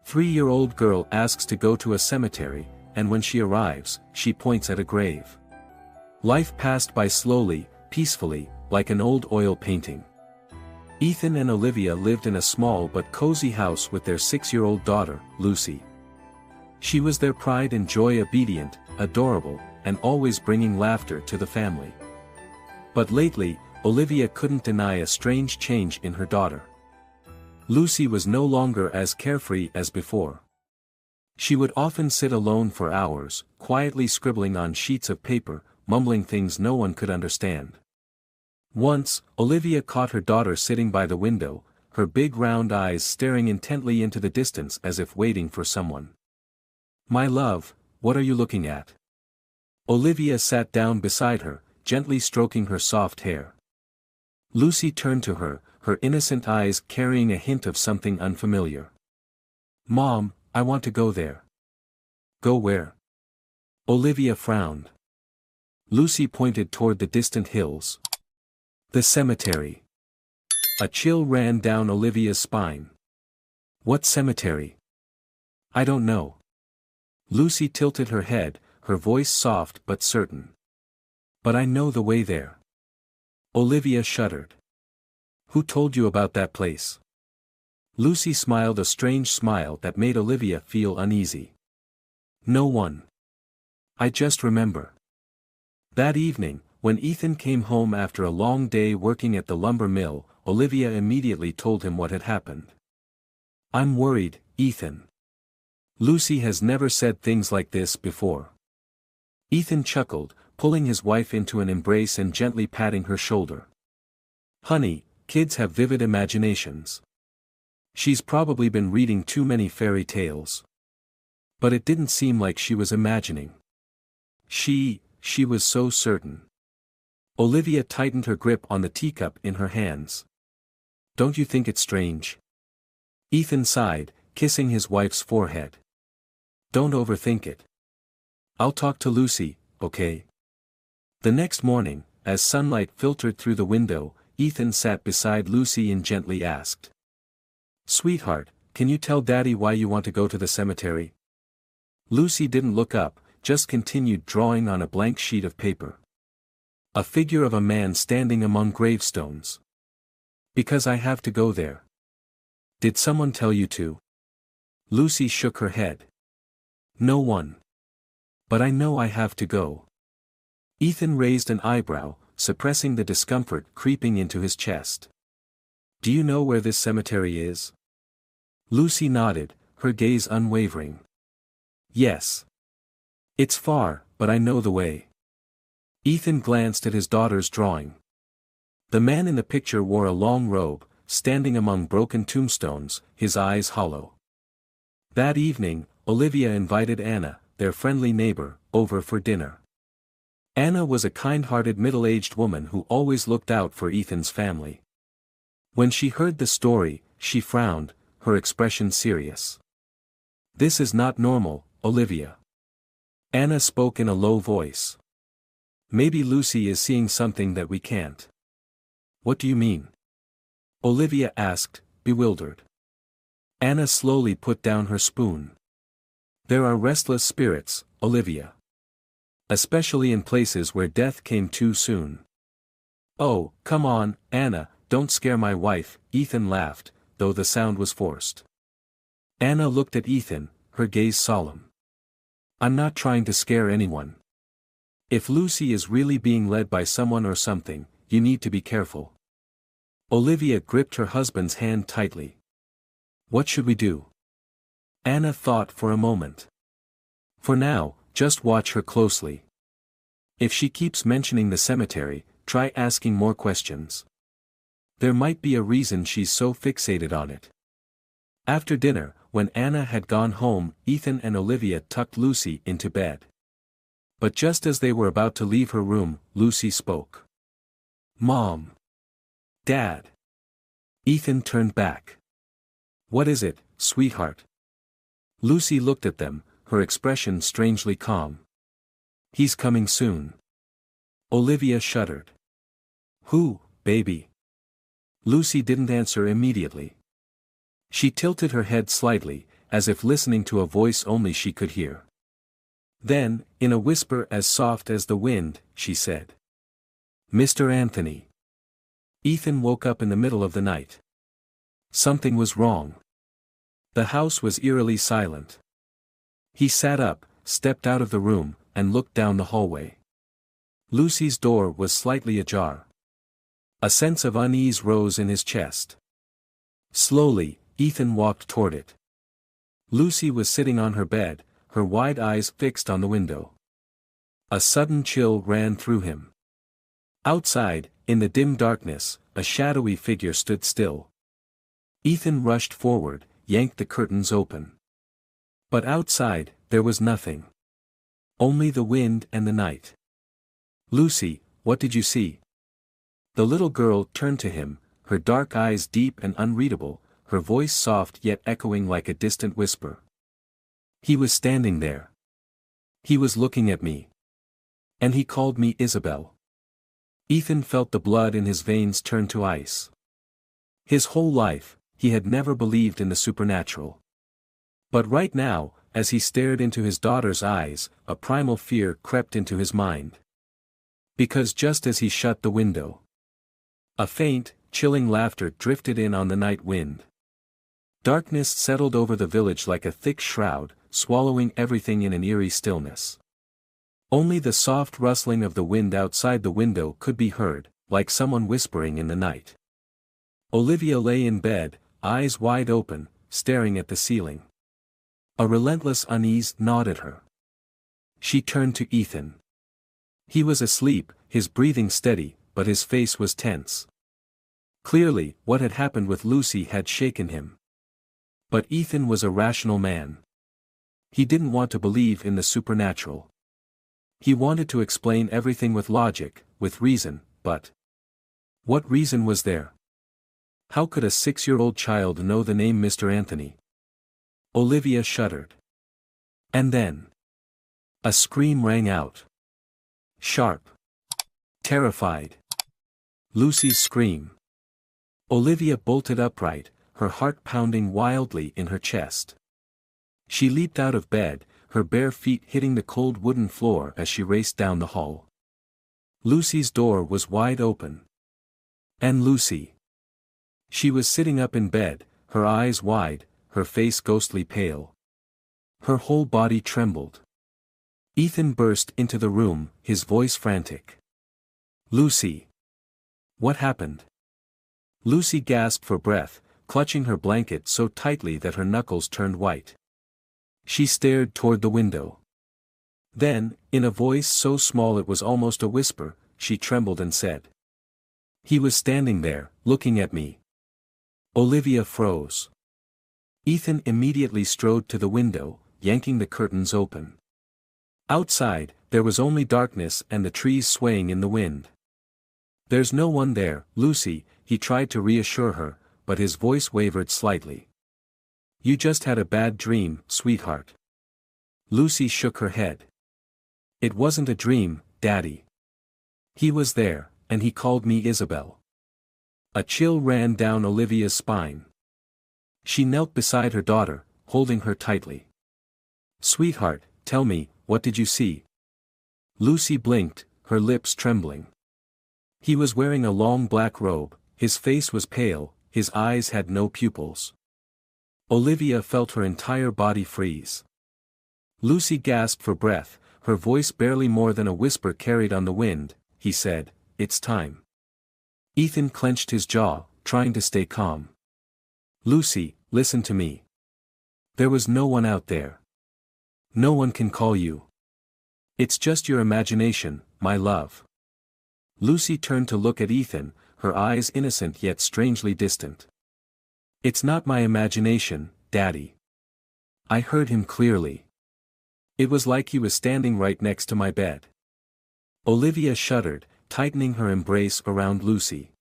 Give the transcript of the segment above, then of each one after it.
3-year-old girl asks to go to a cemetery, and when she arrives, she points at a grave. Life passed by slowly, peacefully, like an old oil painting. Ethan and Olivia lived in a small but cozy house with their 6-year-old daughter, Lucy. She was their pride and joy, obedient, adorable, and always bringing laughter to the family. But lately, Olivia couldn't deny a strange change in her daughter. Lucy was no longer as carefree as before. She would often sit alone for hours, quietly scribbling on sheets of paper, mumbling things no one could understand. Once, Olivia caught her daughter sitting by the window, her big round eyes staring intently into the distance as if waiting for someone. "My love, what are you looking at?" Olivia sat down beside her, gently stroking her soft hair. Lucy turned to her, her innocent eyes carrying a hint of something unfamiliar. "Mom, I want to go there." "Go where?" Olivia frowned. Lucy pointed toward the distant hills. "The cemetery." A chill ran down Olivia's spine. "What cemetery?" "I don't know." Lucy tilted her head, her voice soft but certain. "But I know the way there." Olivia shuddered. "Who told you about that place?" Lucy smiled a strange smile that made Olivia feel uneasy. "No one. I just remember." That evening, when Ethan came home after a long day working at the lumber mill, Olivia immediately told him what had happened. "I'm worried, Ethan. Lucy has never said things like this before." Ethan chuckled, pulling his wife into an embrace and gently patting her shoulder. "Honey, kids have vivid imaginations. She's probably been reading too many fairy tales." But it didn't seem like she was imagining. She was so certain. Olivia tightened her grip on the teacup in her hands. "Don't you think it's strange?" Ethan sighed, kissing his wife's forehead. "Don't overthink it. I'll talk to Lucy, okay?" The next morning, as sunlight filtered through the window, Ethan sat beside Lucy and gently asked, "Sweetheart, can you tell Daddy why you want to go to the cemetery?" Lucy didn't look up, just continued drawing on a blank sheet of paper. A figure of a man standing among gravestones. "Because I have to go there." "Did someone tell you to?" Lucy shook her head. "No one. But I know I have to go." Ethan raised an eyebrow, suppressing the discomfort creeping into his chest. "Do you know where this cemetery is?" Lucy nodded, her gaze unwavering. "Yes. It's far, but I know the way." Ethan glanced at his daughter's drawing. The man in the picture wore a long robe, standing among broken tombstones, his eyes hollow. That evening, Olivia invited Anna, their friendly neighbor, over for dinner. Anna was a kind-hearted middle-aged woman who always looked out for Ethan's family. When she heard the story, she frowned, her expression serious. "This is not normal, Olivia." Anna spoke in a low voice. "Maybe Lucy is seeing something that we can't." "What do you mean?" Olivia asked, bewildered. Anna slowly put down her spoon. "There are restless spirits, Olivia. Especially in places where death came too soon." "Oh, come on, Anna, don't scare my wife," Ethan laughed, though the sound was forced. Anna looked at Ethan, her gaze solemn. "I'm not trying to scare anyone. If Lucy is really being led by someone or something, you need to be careful." Olivia gripped her husband's hand tightly. "What should we do?" Anna thought for a moment. "For now, just watch her closely. If she keeps mentioning the cemetery, try asking more questions. There might be a reason she's so fixated on it." After dinner, when Anna had gone home, Ethan and Olivia tucked Lucy into bed. But just as they were about to leave her room, Lucy spoke. "Mom. Dad." Ethan turned back. "What is it, sweetheart?" Lucy looked at them, her expression strangely calm. "He's coming soon." Olivia shuddered. "Who, baby?" Lucy didn't answer immediately. She tilted her head slightly, as if listening to a voice only she could hear. Then, in a whisper as soft as the wind, she said, "Mr. Anthony." Ethan woke up in the middle of the night. Something was wrong. The house was eerily silent. He sat up, stepped out of the room, and looked down the hallway. Lucy's door was slightly ajar. A sense of unease rose in his chest. Slowly, Ethan walked toward it. Lucy was sitting on her bed, her wide eyes fixed on the window. A sudden chill ran through him. Outside, in the dim darkness, a shadowy figure stood still. Ethan rushed forward, yanked the curtains open. But outside, there was nothing. Only the wind and the night. "Lucy, what did you see?" The little girl turned to him, her dark eyes deep and unreadable, her voice soft yet echoing like a distant whisper. "He was standing there. He was looking at me. And he called me Isabel." Ethan felt the blood in his veins turn to ice. His whole life, he had never believed in the supernatural. But right now, as he stared into his daughter's eyes, a primal fear crept into his mind. Because just as he shut the window, a faint, chilling laughter drifted in on the night wind. Darkness settled over the village like a thick shroud, swallowing everything in an eerie stillness. Only the soft rustling of the wind outside the window could be heard, like someone whispering in the night. Olivia lay in bed, eyes wide open, staring at the ceiling. A relentless unease gnawed at her. She turned to Ethan. He was asleep, his breathing steady, but his face was tense. Clearly, what had happened with Lucy had shaken him. But Ethan was a rational man. He didn't want to believe in the supernatural. He wanted to explain everything with logic, with reason, but what reason was there? How could a 6-year-old child know the name Mr. Anthony? Olivia shuddered. And then a scream rang out. Sharp. Terrified. Lucy's scream. Olivia bolted upright, her heart pounding wildly in her chest. She leaped out of bed, her bare feet hitting the cold wooden floor as she raced down the hall. Lucy's door was wide open. And Lucy. She was sitting up in bed, her eyes wide, her face ghostly pale. Her whole body trembled. Ethan burst into the room, his voice frantic. "Lucy! What happened?" Lucy gasped for breath, clutching her blanket so tightly that her knuckles turned white. She stared toward the window. Then, in a voice so small it was almost a whisper, she trembled and said, "He was standing there, looking at me." Olivia froze. Ethan immediately strode to the window, yanking the curtains open. Outside, there was only darkness and the trees swaying in the wind. "There's no one there, Lucy," he tried to reassure her, but his voice wavered slightly. "You just had a bad dream, sweetheart." Lucy shook her head. "It wasn't a dream, Daddy. He was there, and he called me Isabel." A chill ran down Olivia's spine. She knelt beside her daughter, holding her tightly. "Sweetheart, tell me, what did you see?" Lucy blinked, her lips trembling. He was wearing a long black robe, his face was pale, his eyes had no pupils. Olivia felt her entire body freeze. Lucy gasped for breath, her voice barely more than a whisper carried on the wind. He said, "It's time." Ethan clenched his jaw, trying to stay calm. "Lucy, listen to me. There was no one out there. No one can call you. It's just your imagination, my love." Lucy turned to look at Ethan, her eyes innocent yet strangely distant. "It's not my imagination, Daddy. I heard him clearly. It was like he was standing right next to my bed." Olivia shuddered, tightening her embrace around Lucy.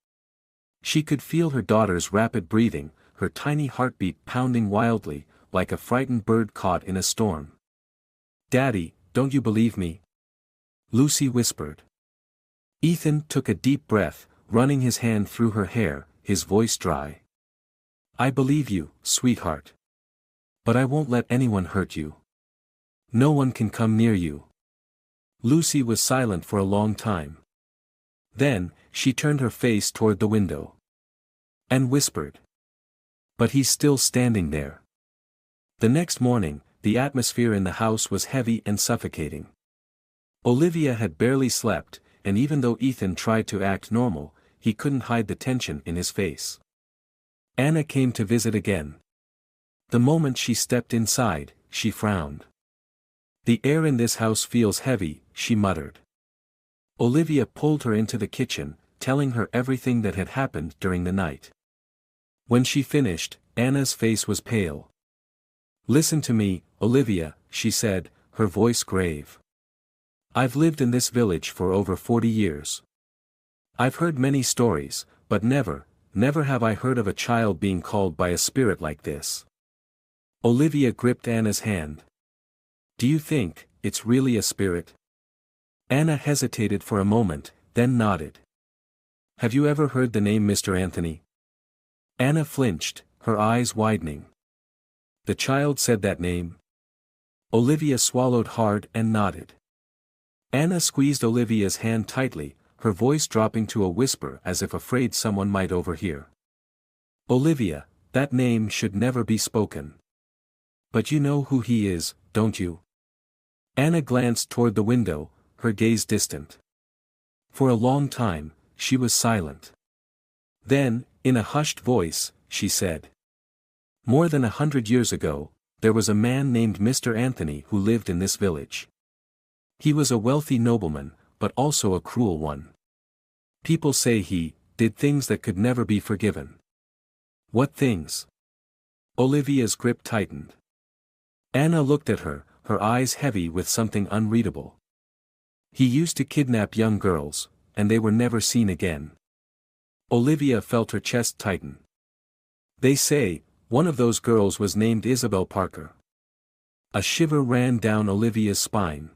She could feel her daughter's rapid breathing, her tiny heartbeat pounding wildly, like a frightened bird caught in a storm. "Daddy, don't you believe me?" Lucy whispered. Ethan took a deep breath, running his hand through her hair, his voice dry. "I believe you, sweetheart. But I won't let anyone hurt you. No one can come near you. Lucy was silent for a long time. Then, she turned her face toward the window. And whispered. But he's still standing there. The next morning, the atmosphere in the house was heavy and suffocating. Olivia had barely slept, and even though Ethan tried to act normal, he couldn't hide the tension in his face. Anna came to visit again. The moment she stepped inside, she frowned. The air in this house feels heavy, she muttered. Olivia pulled her into the kitchen, telling her everything that had happened during the night. When she finished, Anna's face was pale. Listen to me, Olivia, she said, her voice grave. I've lived in this village for over 40 years. I've heard many stories, but never have I heard of a child being called by a spirit like this. Olivia gripped Anna's hand. Do you think it's really a spirit? Anna hesitated for a moment, then nodded. Have you ever heard the name Mr. Anthony? Anna flinched, her eyes widening. The child said that name. Olivia swallowed hard and nodded. Anna squeezed Olivia's hand tightly, her voice dropping to a whisper as if afraid someone might overhear. Olivia, that name should never be spoken. But you know who he is, don't you? Anna glanced toward the window, her gaze distant. For a long time, she was silent. Then, in a hushed voice, she said. More than 100 years ago, there was a man named Mr. Anthony who lived in this village. He was a wealthy nobleman, but also a cruel one. People say he did things that could never be forgiven. What things? Olivia's grip tightened. Anna looked at her, her eyes heavy with something unreadable. He used to kidnap young girls, and they were never seen again. Olivia felt her chest tighten. They say, one of those girls was named Isabel Parker. A shiver ran down Olivia's spine.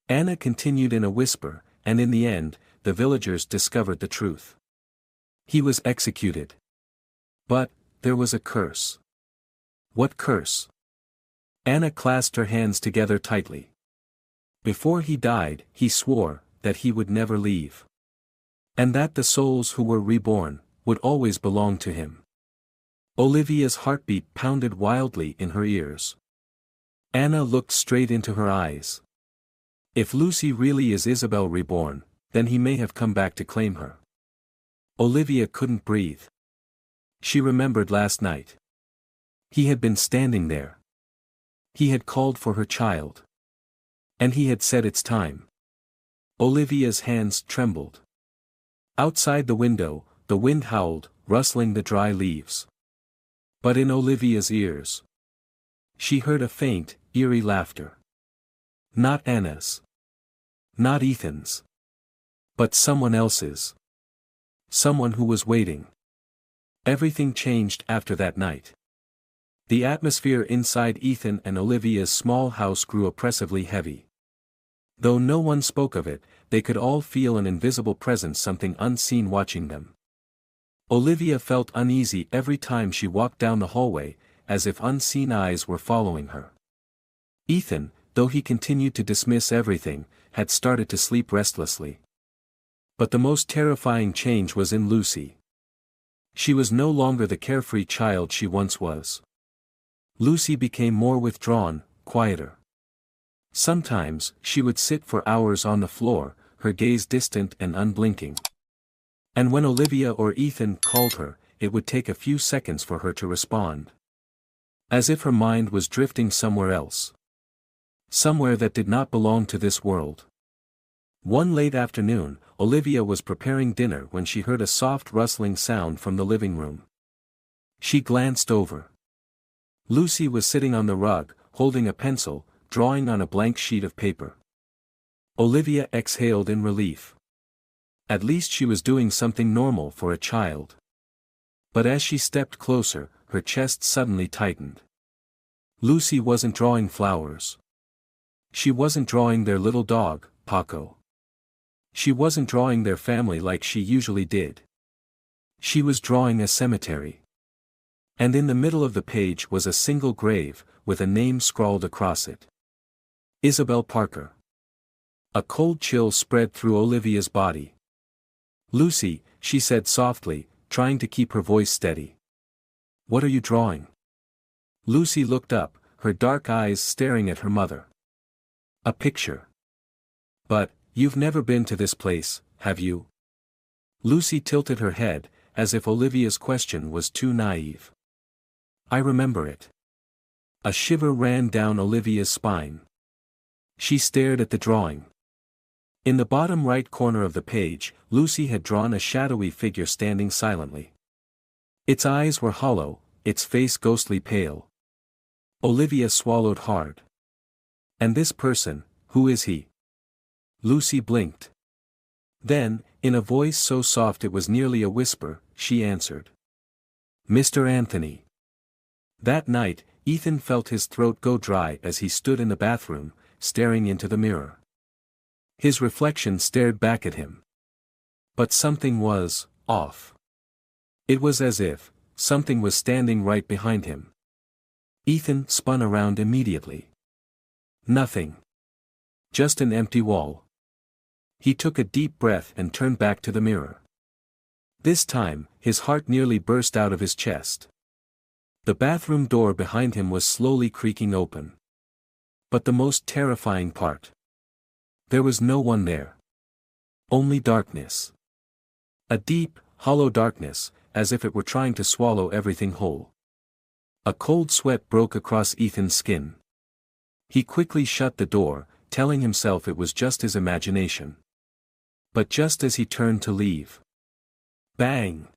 Anna continued in a whisper, and in the end, the villagers discovered the truth. He was executed. But, there was a curse. What curse? Anna clasped her hands together tightly. Before he died, he swore that he would never leave. And that the souls who were reborn would always belong to him. Olivia's heartbeat pounded wildly in her ears. Anna looked straight into her eyes. If Lucy really is Isabel reborn, then he may have come back to claim her. Olivia couldn't breathe. She remembered last night. He had been standing there. He had called for her child. And he had said it's time. Olivia's hands trembled. Outside the window, the wind howled, rustling the dry leaves. But in Olivia's ears, she heard a faint, eerie laughter. Not Anna's. Not Ethan's. But someone else's. Someone who was waiting. Everything changed after that night. The atmosphere inside Ethan and Olivia's small house grew oppressively heavy. Though no one spoke of it, they could all feel an invisible presence, something unseen watching them. Olivia felt uneasy every time she walked down the hallway, as if unseen eyes were following her. Ethan, though he continued to dismiss everything, had started to sleep restlessly. But the most terrifying change was in Lucy. She was no longer the carefree child she once was. Lucy became more withdrawn, quieter. Sometimes, she would sit for hours on the floor, her gaze distant and unblinking. And when Olivia or Ethan called her, it would take a few seconds for her to respond. As if her mind was drifting somewhere else. Somewhere that did not belong to this world. One late afternoon, Olivia was preparing dinner when she heard a soft rustling sound from the living room. She glanced over. Lucy was sitting on the rug, holding a pencil, drawing on a blank sheet of paper. Olivia exhaled in relief. At least she was doing something normal for a child. But as she stepped closer, her chest suddenly tightened. Lucy wasn't drawing flowers. She wasn't drawing their little dog, Paco. She wasn't drawing their family like she usually did. She was drawing a cemetery. And in the middle of the page was a single grave, with a name scrawled across it. Isabel Parker. A cold chill spread through Olivia's body. "Lucy," she said softly, trying to keep her voice steady. "What are you drawing?" Lucy looked up, her dark eyes staring at her mother. "A picture." "But, you've never been to this place, have you?" Lucy tilted her head, as if Olivia's question was too naive. "I remember it." A shiver ran down Olivia's spine. She stared at the drawing. In the bottom right corner of the page, Lucy had drawn a shadowy figure standing silently. Its eyes were hollow, its face ghostly pale. Olivia swallowed hard. "And this person, who is he?" Lucy blinked. Then, in a voice so soft it was nearly a whisper, she answered. "Mr. Anthony." That night, Ethan felt his throat go dry as he stood in the bathroom, staring into the mirror. His reflection stared back at him. But something was off. It was as if something was standing right behind him. Ethan spun around immediately. Nothing. Just an empty wall. He took a deep breath and turned back to the mirror. This time, his heart nearly burst out of his chest. The bathroom door behind him was slowly creaking open. But the most terrifying part. There was no one there. Only darkness. A deep, hollow darkness, as if it were trying to swallow everything whole. A cold sweat broke across Ethan's skin. He quickly shut the door, telling himself it was just his imagination. But just as he turned to leave. Bang!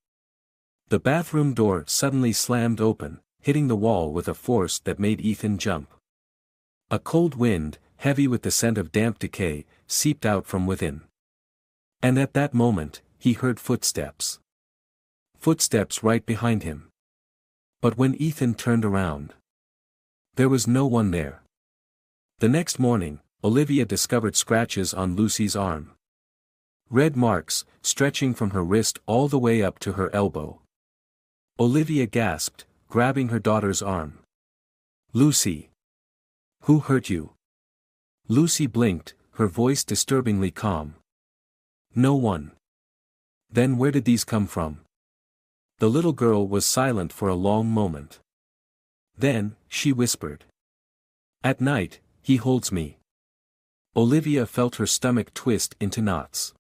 The bathroom door suddenly slammed open, hitting the wall with a force that made Ethan jump. A cold wind, heavy with the scent of damp decay, seeped out from within. And at that moment, he heard footsteps. Footsteps right behind him. But when Ethan turned around, there was no one there. The next morning, Olivia discovered scratches on Lucy's arm. Red marks, stretching from her wrist all the way up to her elbow. Olivia gasped, grabbing her daughter's arm. "Lucy! Who hurt you?" Lucy blinked, her voice disturbingly calm. "No one." "Then where did these come from?" The little girl was silent for a long moment. Then, she whispered. "At night, he holds me." Olivia felt her stomach twist into knots.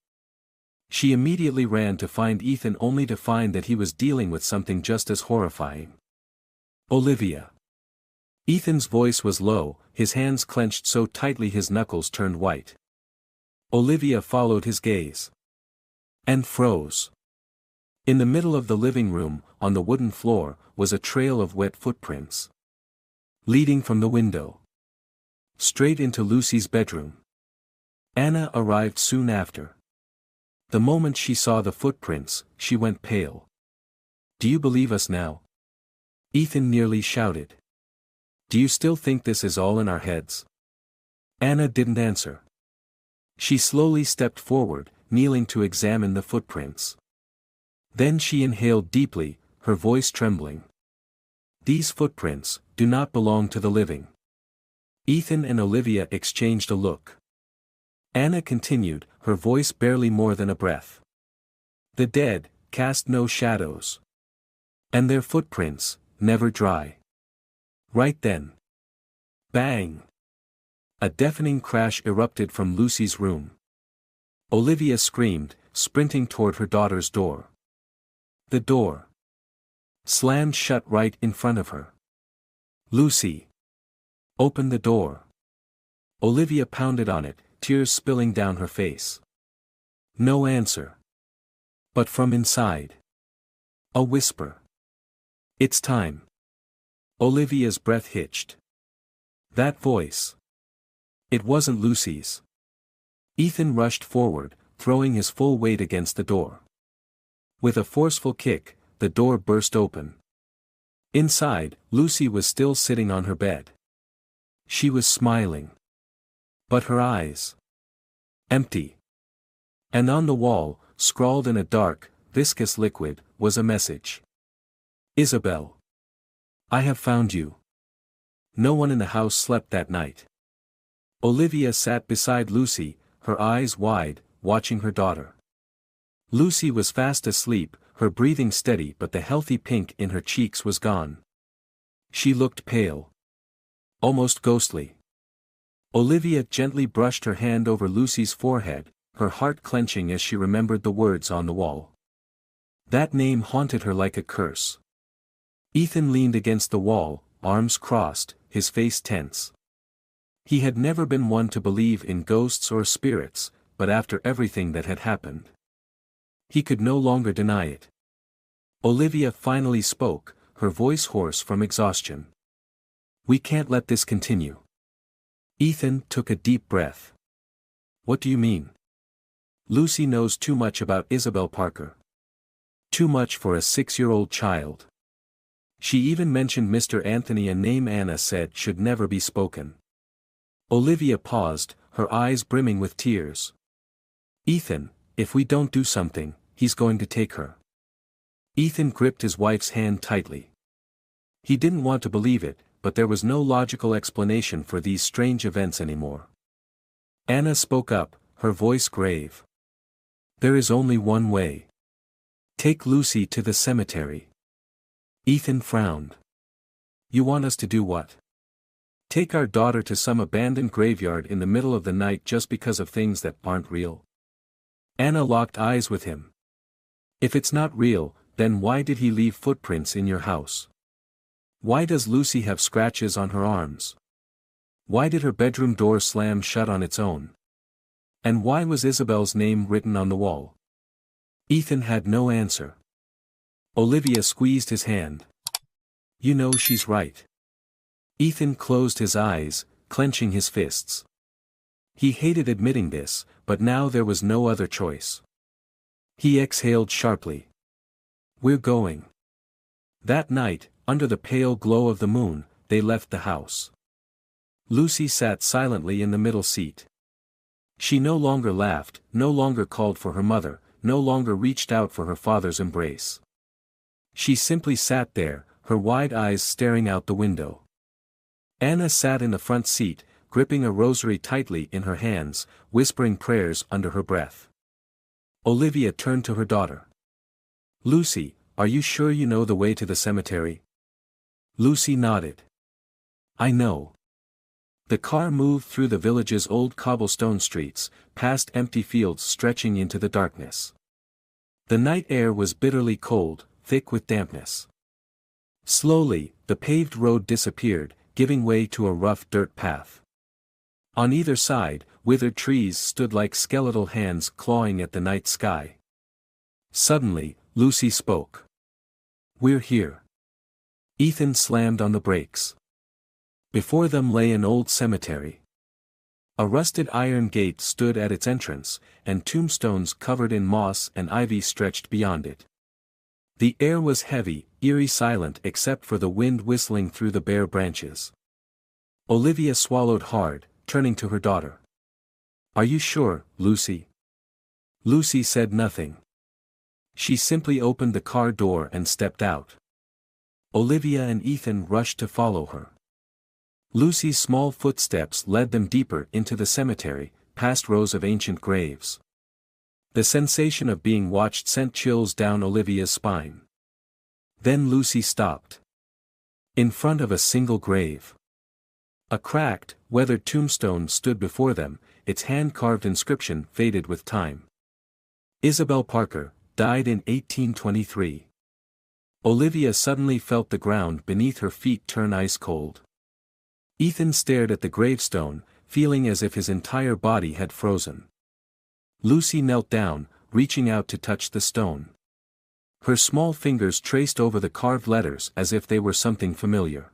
She immediately ran to find Ethan only to find that he was dealing with something just as horrifying. "Olivia." Ethan's voice was low, his hands clenched so tightly his knuckles turned white. Olivia followed his gaze. And froze. In the middle of the living room, on the wooden floor, was a trail of wet footprints. Leading from the window. Straight into Lucy's bedroom. Anna arrived soon after. The moment she saw the footprints, she went pale. "Do you believe us now?" Ethan nearly shouted. "Do you still think this is all in our heads?" Anna didn't answer. She slowly stepped forward, kneeling to examine the footprints. Then she inhaled deeply, her voice trembling. "These footprints do not belong to the living." Ethan and Olivia exchanged a look. Anna continued, her voice barely more than a breath. "The dead cast no shadows. And their footprints never dry." Right then. Bang! A deafening crash erupted from Lucy's room. Olivia screamed, sprinting toward her daughter's door. The door slammed shut right in front of her. "Lucy! Open the door!" Olivia pounded on it, tears spilling down her face. No answer. But from inside. A whisper. "It's time." Olivia's breath hitched. That voice. It wasn't Lucy's. Ethan rushed forward, throwing his full weight against the door. With a forceful kick, the door burst open. Inside, Lucy was still sitting on her bed. She was smiling. But her eyes. Empty. And on the wall, scrawled in a dark, viscous liquid, was a message. "Isabel. I have found you. No one in the house slept that night. Olivia sat beside Lucy, her eyes wide, watching her daughter. Lucy was fast asleep, her breathing steady, but the healthy pink in her cheeks was gone. She looked pale. Almost ghostly. Olivia gently brushed her hand over Lucy's forehead, her heart clenching as she remembered the words on the wall. That name haunted her like a curse. Ethan leaned against the wall, arms crossed, his face tense. He had never been one to believe in ghosts or spirits, but after everything that had happened, he could no longer deny it. Olivia finally spoke, her voice hoarse from exhaustion. We can't let this continue. Ethan took a deep breath. What do you mean? Lucy knows too much about Isabel Parker. Too much for a 6-year-old child. She even mentioned Mr. Anthony, a name Anna said should never be spoken. Olivia paused, her eyes brimming with tears. Ethan, if we don't do something, he's going to take her. Ethan gripped his wife's hand tightly. He didn't want to believe it, but there was no logical explanation for these strange events anymore. Anna spoke up, her voice grave. There is only one way. Take Lucy to the cemetery. Ethan frowned. You want us to do what? Take our daughter to some abandoned graveyard in the middle of the night just because of things that aren't real? Anna locked eyes with him. If it's not real, then why did he leave footprints in your house? Why does Lucy have scratches on her arms? Why did her bedroom door slam shut on its own? And why was Isabel's name written on the wall? Ethan had no answer. Olivia squeezed his hand. You know she's right. Ethan closed his eyes, clenching his fists. He hated admitting this, but now there was no other choice. He exhaled sharply. We're going. That night, under the pale glow of the moon, they left the house. Lucy sat silently in the middle seat. She no longer laughed, no longer called for her mother, no longer reached out for her father's embrace. She simply sat there, her wide eyes staring out the window. Anna sat in the front seat, gripping a rosary tightly in her hands, whispering prayers under her breath. Olivia turned to her daughter. Lucy, are you sure you know the way to the cemetery? Lucy nodded. I know. The car moved through the village's old cobblestone streets, past empty fields stretching into the darkness. The night air was bitterly cold, thick with dampness. Slowly, the paved road disappeared, giving way to a rough dirt path. On either side, withered trees stood like skeletal hands clawing at the night sky. Suddenly, Lucy spoke. We're here. Ethan slammed on the brakes. Before them lay an old cemetery. A rusted iron gate stood at its entrance, and tombstones covered in moss and ivy stretched beyond it. The air was heavy, eerie, silent except for the wind whistling through the bare branches. Olivia swallowed hard, turning to her daughter. Are you sure, Lucy? Lucy said nothing. She simply opened the car door and stepped out. Olivia and Ethan rushed to follow her. Lucy's small footsteps led them deeper into the cemetery, past rows of ancient graves. The sensation of being watched sent chills down Olivia's spine. Then Lucy stopped. In front of a single grave. A cracked, weathered tombstone stood before them, its hand-carved inscription faded with time. Isabel Parker, died in 1823. Olivia suddenly felt the ground beneath her feet turn ice cold. Ethan stared at the gravestone, feeling as if his entire body had frozen. Lucy knelt down, reaching out to touch the stone. Her small fingers traced over the carved letters as if they were something familiar.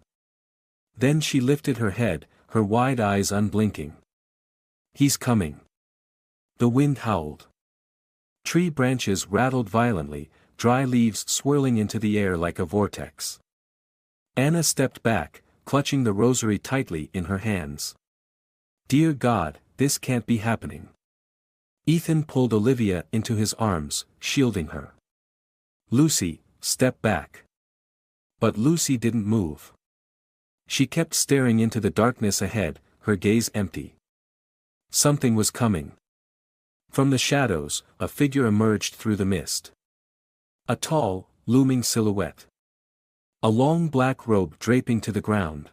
Then she lifted her head, her wide eyes unblinking. He's coming. The wind howled. Tree branches rattled violently, dry leaves swirling into the air like a vortex. Anna stepped back, clutching the rosary tightly in her hands. Dear God, this can't be happening. Ethan pulled Olivia into his arms, shielding her. Lucy, step back. But Lucy didn't move. She kept staring into the darkness ahead, her gaze empty. Something was coming. From the shadows, a figure emerged through the mist. A tall, looming silhouette. A long black robe draping to the ground.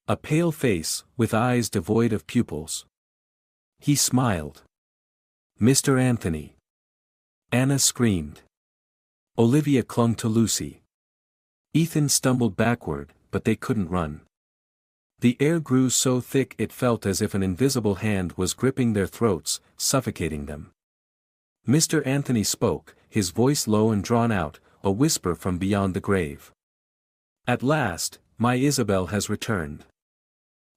A pale face, with eyes devoid of pupils. He smiled. "Mr. Anthony." Anna screamed. Olivia clung to Lucy. Ethan stumbled backward, but they couldn't run. The air grew so thick it felt as if an invisible hand was gripping their throats, suffocating them. Mr. Anthony spoke, his voice low and drawn out, a whisper from beyond the grave. "At last, my Isabel has returned."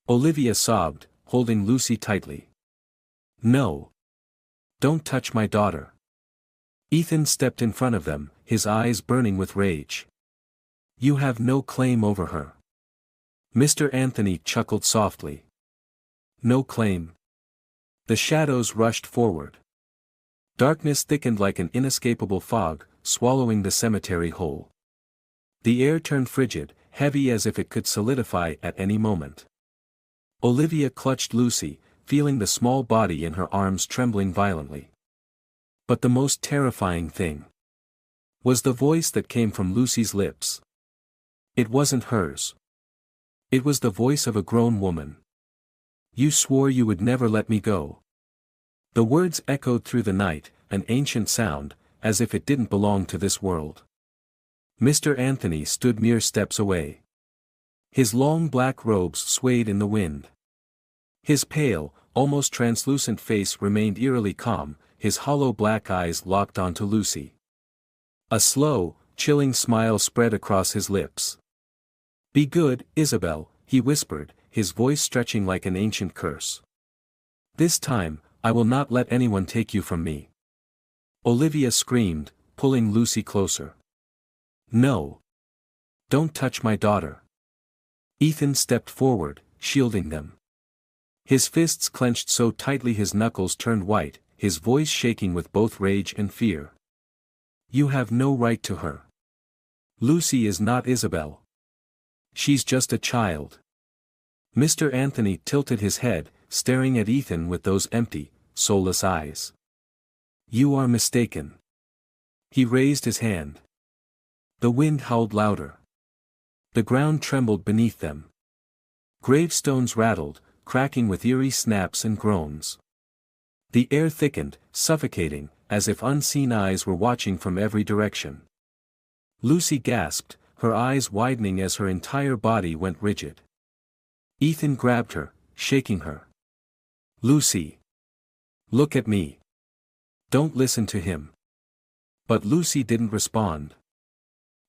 Olivia sobbed, holding Lucy tightly. "No. Don't touch my daughter." Ethan stepped in front of them, his eyes burning with rage. "You have no claim over her." Mr. Anthony chuckled softly. "No claim." The shadows rushed forward. Darkness thickened like an inescapable fog, swallowing the cemetery whole. The air turned frigid, heavy as if it could solidify at any moment. Olivia clutched Lucy, feeling the small body in her arms trembling violently. But the most terrifying thing was the voice that came from Lucy's lips. It wasn't hers. It was the voice of a grown woman. "You swore you would never let me go." The words echoed through the night, an ancient sound, as if it didn't belong to this world. Mr. Anthony stood mere steps away. His long black robes swayed in the wind. His pale, almost translucent face remained eerily calm, his hollow black eyes locked onto Lucy. A slow, chilling smile spread across his lips. "Be good, Isabel," he whispered, his voice stretching like an ancient curse. "This time, I will not let anyone take you from me." Olivia screamed, pulling Lucy closer. "No. Don't touch my daughter." Ethan stepped forward, shielding them. His fists clenched so tightly his knuckles turned white, his voice shaking with both rage and fear. "You have no right to her. Lucy is not Isabel. She's just a child." Mr. Anthony tilted his head, staring at Ethan with those empty, soulless eyes. "You are mistaken." He raised his hand. The wind howled louder. The ground trembled beneath them. Gravestones rattled, cracking with eerie snaps and groans. The air thickened, suffocating, as if unseen eyes were watching from every direction. Lucy gasped, her eyes widening as her entire body went rigid. Ethan grabbed her, shaking her. "Lucy! Look at me. Don't listen to him." But Lucy didn't respond.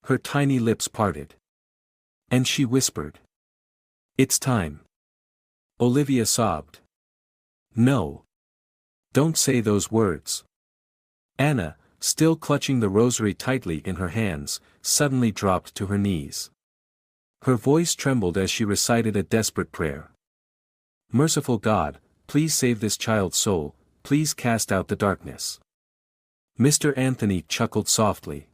Her tiny lips parted. And she whispered. "It's time." Olivia sobbed. "No. Don't say those words." Anna, still clutching the rosary tightly in her hands, suddenly dropped to her knees. Her voice trembled as she recited a desperate prayer. "Merciful God, please save this child's soul, please cast out the darkness." Mr. Anthony chuckled softly.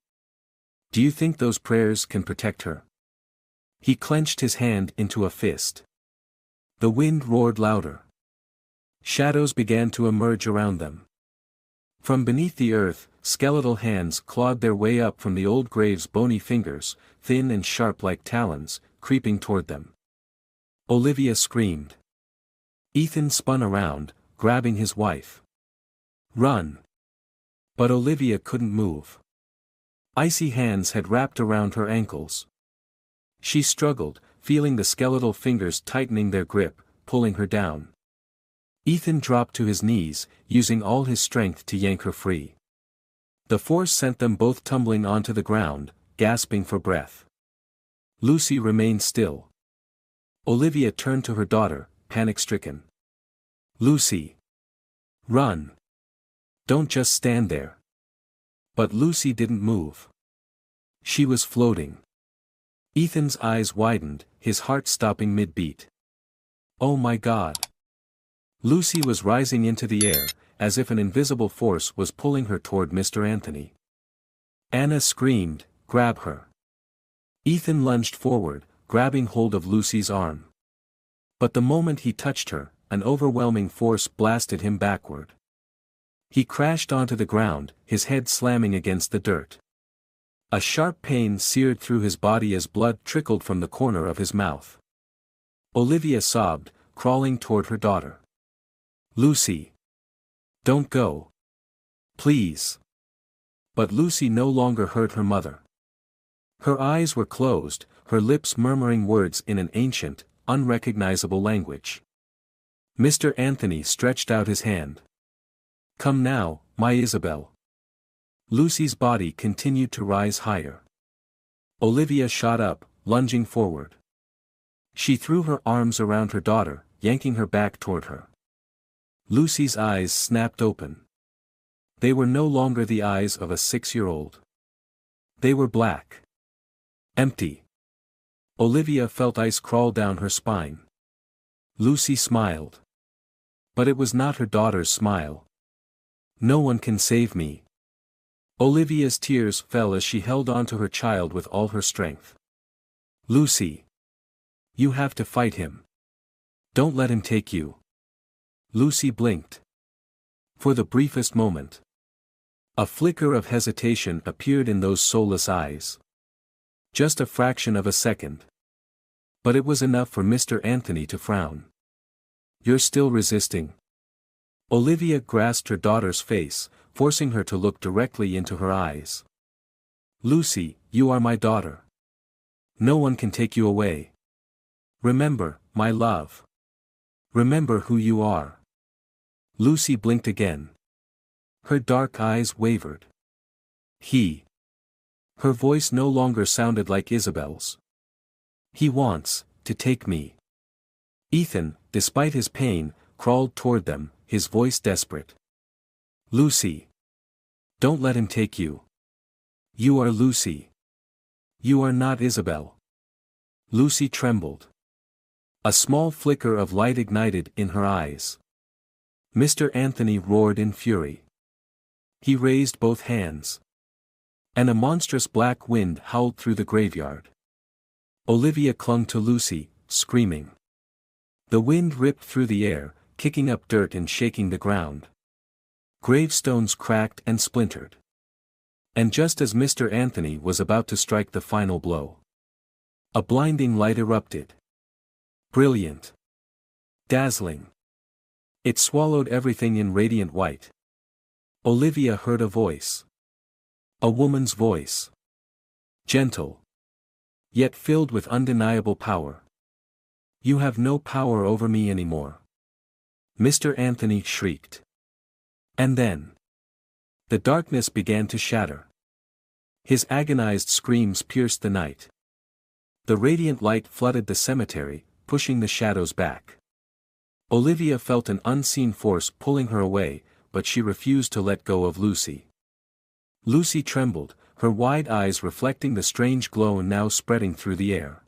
"Do you think those prayers can protect her?" He clenched his hand into a fist. The wind roared louder. Shadows began to emerge around them. From beneath the earth, skeletal hands clawed their way up from the old grave's bony fingers, thin and sharp like talons, creeping toward them. Olivia screamed. Ethan spun around, grabbing his wife. "Run!" But Olivia couldn't move. Icy hands had wrapped around her ankles. She struggled, feeling the skeletal fingers tightening their grip, pulling her down. Ethan dropped to his knees, using all his strength to yank her free. The force sent them both tumbling onto the ground, gasping for breath. Lucy remained still. Olivia turned to her daughter, panic-stricken. "Lucy! Run! Don't just stand there." But Lucy didn't move. She was floating. Ethan's eyes widened, his heart stopping mid-beat. "Oh my God!" Lucy was rising into the air, as if an invisible force was pulling her toward Mr. Anthony. Anna screamed, "Grab her! Ethan lunged forward, grabbing hold of Lucy's arm. But the moment he touched her, an overwhelming force blasted him backward. He crashed onto the ground, his head slamming against the dirt. A sharp pain seared through his body as blood trickled from the corner of his mouth. Olivia sobbed, crawling toward her daughter. "Lucy! Don't go! Please!" But Lucy no longer heard her mother. Her eyes were closed, her lips murmuring words in an ancient, unrecognizable language. Mr. Anthony stretched out his hand. "Come now, my Isabel." Lucy's body continued to rise higher. Olivia shot up, lunging forward. She threw her arms around her daughter, yanking her back toward her. Lucy's eyes snapped open. They were no longer the eyes of a 6-year-old. They were black. Empty. Olivia felt ice crawl down her spine. Lucy smiled. But it was not her daughter's smile. "No one can save me." Olivia's tears fell as she held on to her child with all her strength. "Lucy! You have to fight him. Don't let him take you." Lucy blinked. For the briefest moment. A flicker of hesitation appeared in those soulless eyes. Just a fraction of a second. But it was enough for Mr. Anthony to frown. "You're still resisting?" Olivia grasped her daughter's face, forcing her to look directly into her eyes. "Lucy, you are my daughter. No one can take you away. Remember, my love. Remember who you are." Lucy blinked again. Her dark eyes wavered. "He." Her voice no longer sounded like Isabel's. "He wants to take me." Ethan, despite his pain, crawled toward them, his voice desperate. "Lucy. Don't let him take you. You are Lucy. You are not Isabel." Lucy trembled. A small flicker of light ignited in her eyes. Mr. Anthony roared in fury. He raised both hands. And a monstrous black wind howled through the graveyard. Olivia clung to Lucy, screaming. The wind ripped through the air, kicking up dirt and shaking the ground. Gravestones cracked and splintered. And just as Mr. Anthony was about to strike the final blow, a blinding light erupted. Brilliant. Dazzling. It swallowed everything in radiant white. Olivia heard a voice. A woman's voice. Gentle. Yet filled with undeniable power. "You have no power over me anymore." Mr. Anthony shrieked. And then. The darkness began to shatter. His agonized screams pierced the night. The radiant light flooded the cemetery, pushing the shadows back. Olivia felt an unseen force pulling her away, but she refused to let go of Lucy. Lucy trembled, her wide eyes reflecting the strange glow now spreading through the air.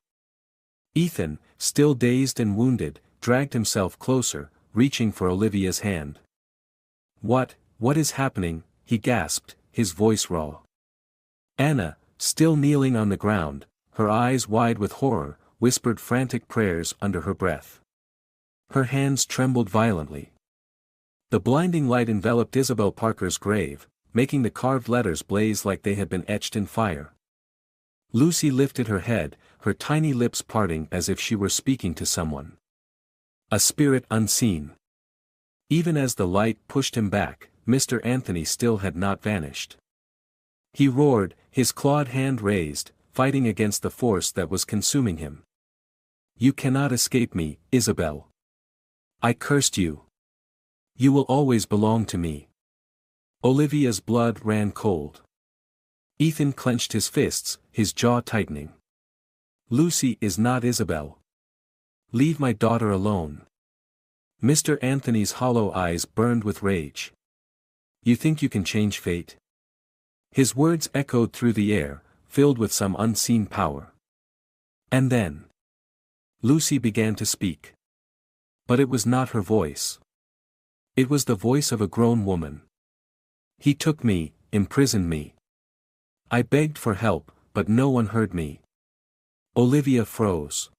Ethan, still dazed and wounded, dragged himself closer, reaching for Olivia's hand. What is happening?" he gasped, his voice raw. Anna, still kneeling on the ground, her eyes wide with horror, whispered frantic prayers under her breath. Her hands trembled violently. The blinding light enveloped Isabel Parker's grave, making the carved letters blaze like they had been etched in fire. Lucy lifted her head, her tiny lips parting as if she were speaking to someone. A spirit unseen. Even as the light pushed him back, Mr. Anthony still had not vanished. He roared, his clawed hand raised, fighting against the force that was consuming him. "You cannot escape me, Isabel. I cursed you. You will always belong to me." Olivia's blood ran cold. Ethan clenched his fists, his jaw tightening. "Lucy is not Isabel. Leave my daughter alone." Mr. Anthony's hollow eyes burned with rage. "You think you can change fate?" His words echoed through the air, filled with some unseen power. And then Lucy began to speak. But it was not her voice. It was the voice of a grown woman. "He took me, imprisoned me. I begged for help, but no one heard me. Olivia froze.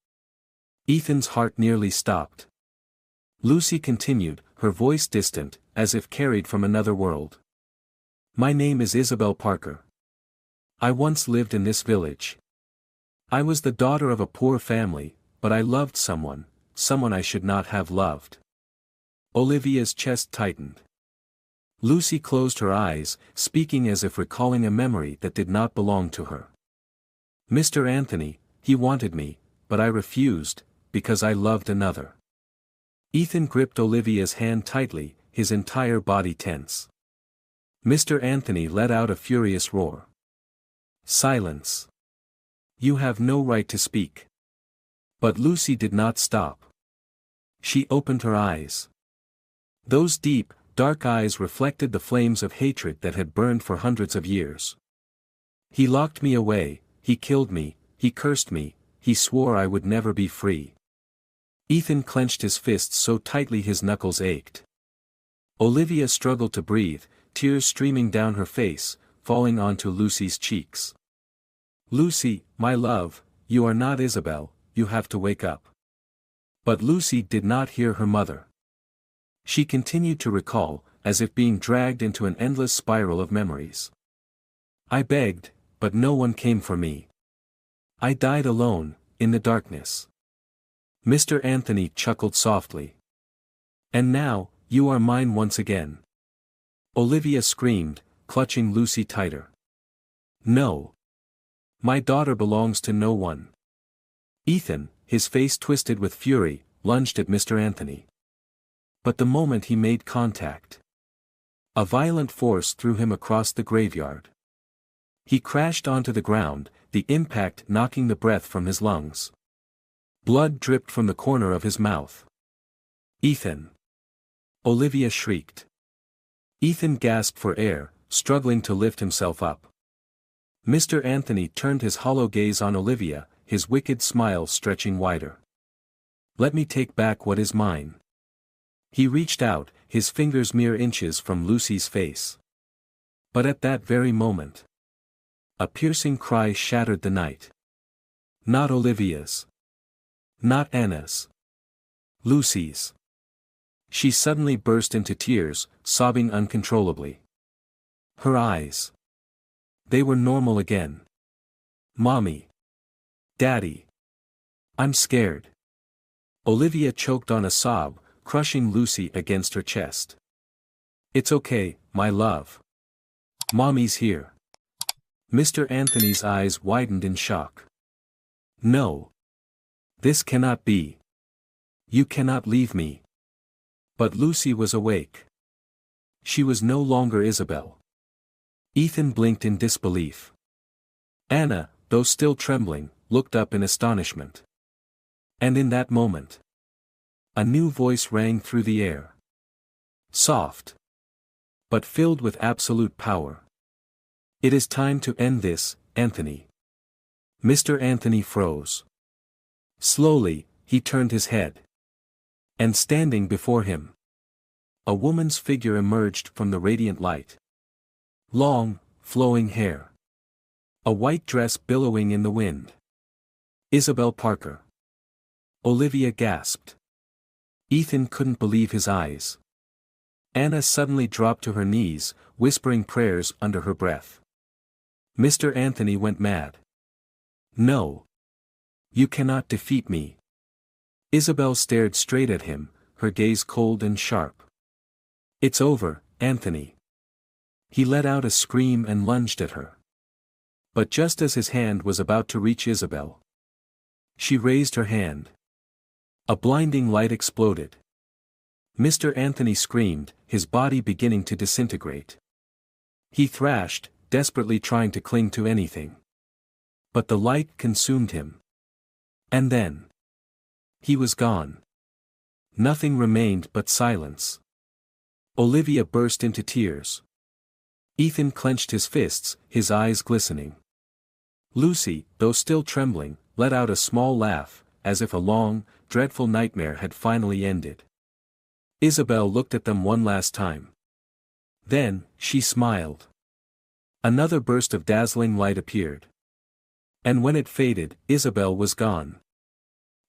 Ethan's heart nearly stopped. Lucy continued, her voice distant, as if carried from another world. My name is Isabel Parker. I once lived in this village. I was the daughter of a poor family, but I loved someone I should not have loved. Olivia's chest tightened. Lucy closed her eyes, speaking as if recalling a memory that did not belong to her. Mr. Anthony, he wanted me, but I refused, because I loved another. Ethan gripped Olivia's hand tightly, his entire body tense. Mr. Anthony let out a furious roar. Silence. You have no right to speak. But Lucy did not stop. She opened her eyes. Those deep, dark eyes reflected the flames of hatred that had burned for hundreds of years. He locked me away, he killed me, he cursed me, he swore I would never be free. Ethan clenched his fists so tightly his knuckles ached. Olivia struggled to breathe, tears streaming down her face, falling onto Lucy's cheeks. Lucy, my love, you are not Isabel, you have to wake up. But Lucy did not hear her mother. She continued to recall, as if being dragged into an endless spiral of memories. I begged, but no one came for me. I died alone, in the darkness. Mr. Anthony chuckled softly. And now, you are mine once again. Olivia screamed, clutching Lucy tighter. No. My daughter belongs to no one. Ethan, his face twisted with fury, lunged at Mr. Anthony. But the moment he made contact, a violent force threw him across the graveyard. He crashed onto the ground, the impact knocking the breath from his lungs. Blood dripped from the corner of his mouth. Ethan! Olivia shrieked. Ethan gasped for air, struggling to lift himself up. Mr. Anthony turned his hollow gaze on Olivia, his wicked smile stretching wider. Let me take back what is mine. He reached out, his fingers mere inches from Lucy's face. But at that very moment, a piercing cry shattered the night. Not Olivia's. Not Anna's. Lucy's. She suddenly burst into tears, sobbing uncontrollably. Her eyes. They were normal again. Mommy. Daddy. I'm scared. Olivia choked on a sob, crushing Lucy against her chest. It's okay, my love. Mommy's here. Mr. Anthony's eyes widened in shock. No. This cannot be. You cannot leave me. But Lucy was awake. She was no longer Isabel. Ethan blinked in disbelief. Anna, though still trembling, looked up in astonishment. And in that moment, a new voice rang through the air. Soft. But filled with absolute power. It is time to end this, Anthony. Mr. Anthony froze. Slowly, he turned his head. And standing before him, a woman's figure emerged from the radiant light. Long, flowing hair. A white dress billowing in the wind. Isabel Parker. Olivia gasped. Ethan couldn't believe his eyes. Anna suddenly dropped to her knees, whispering prayers under her breath. Mr. Anthony went mad. No. You cannot defeat me. Isabel stared straight at him, her gaze cold and sharp. It's over, Anthony. He let out a scream and lunged at her. But just as his hand was about to reach Isabel, she raised her hand. A blinding light exploded. Mr. Anthony screamed, his body beginning to disintegrate. He thrashed, desperately trying to cling to anything. But the light consumed him. And then, he was gone. Nothing remained but silence. Olivia burst into tears. Ethan clenched his fists, his eyes glistening. Lucy, though still trembling, let out a small laugh, as if a long, dreadful nightmare had finally ended. Isabel looked at them one last time. Then, she smiled. Another burst of dazzling light appeared. And when it faded, Isabel was gone.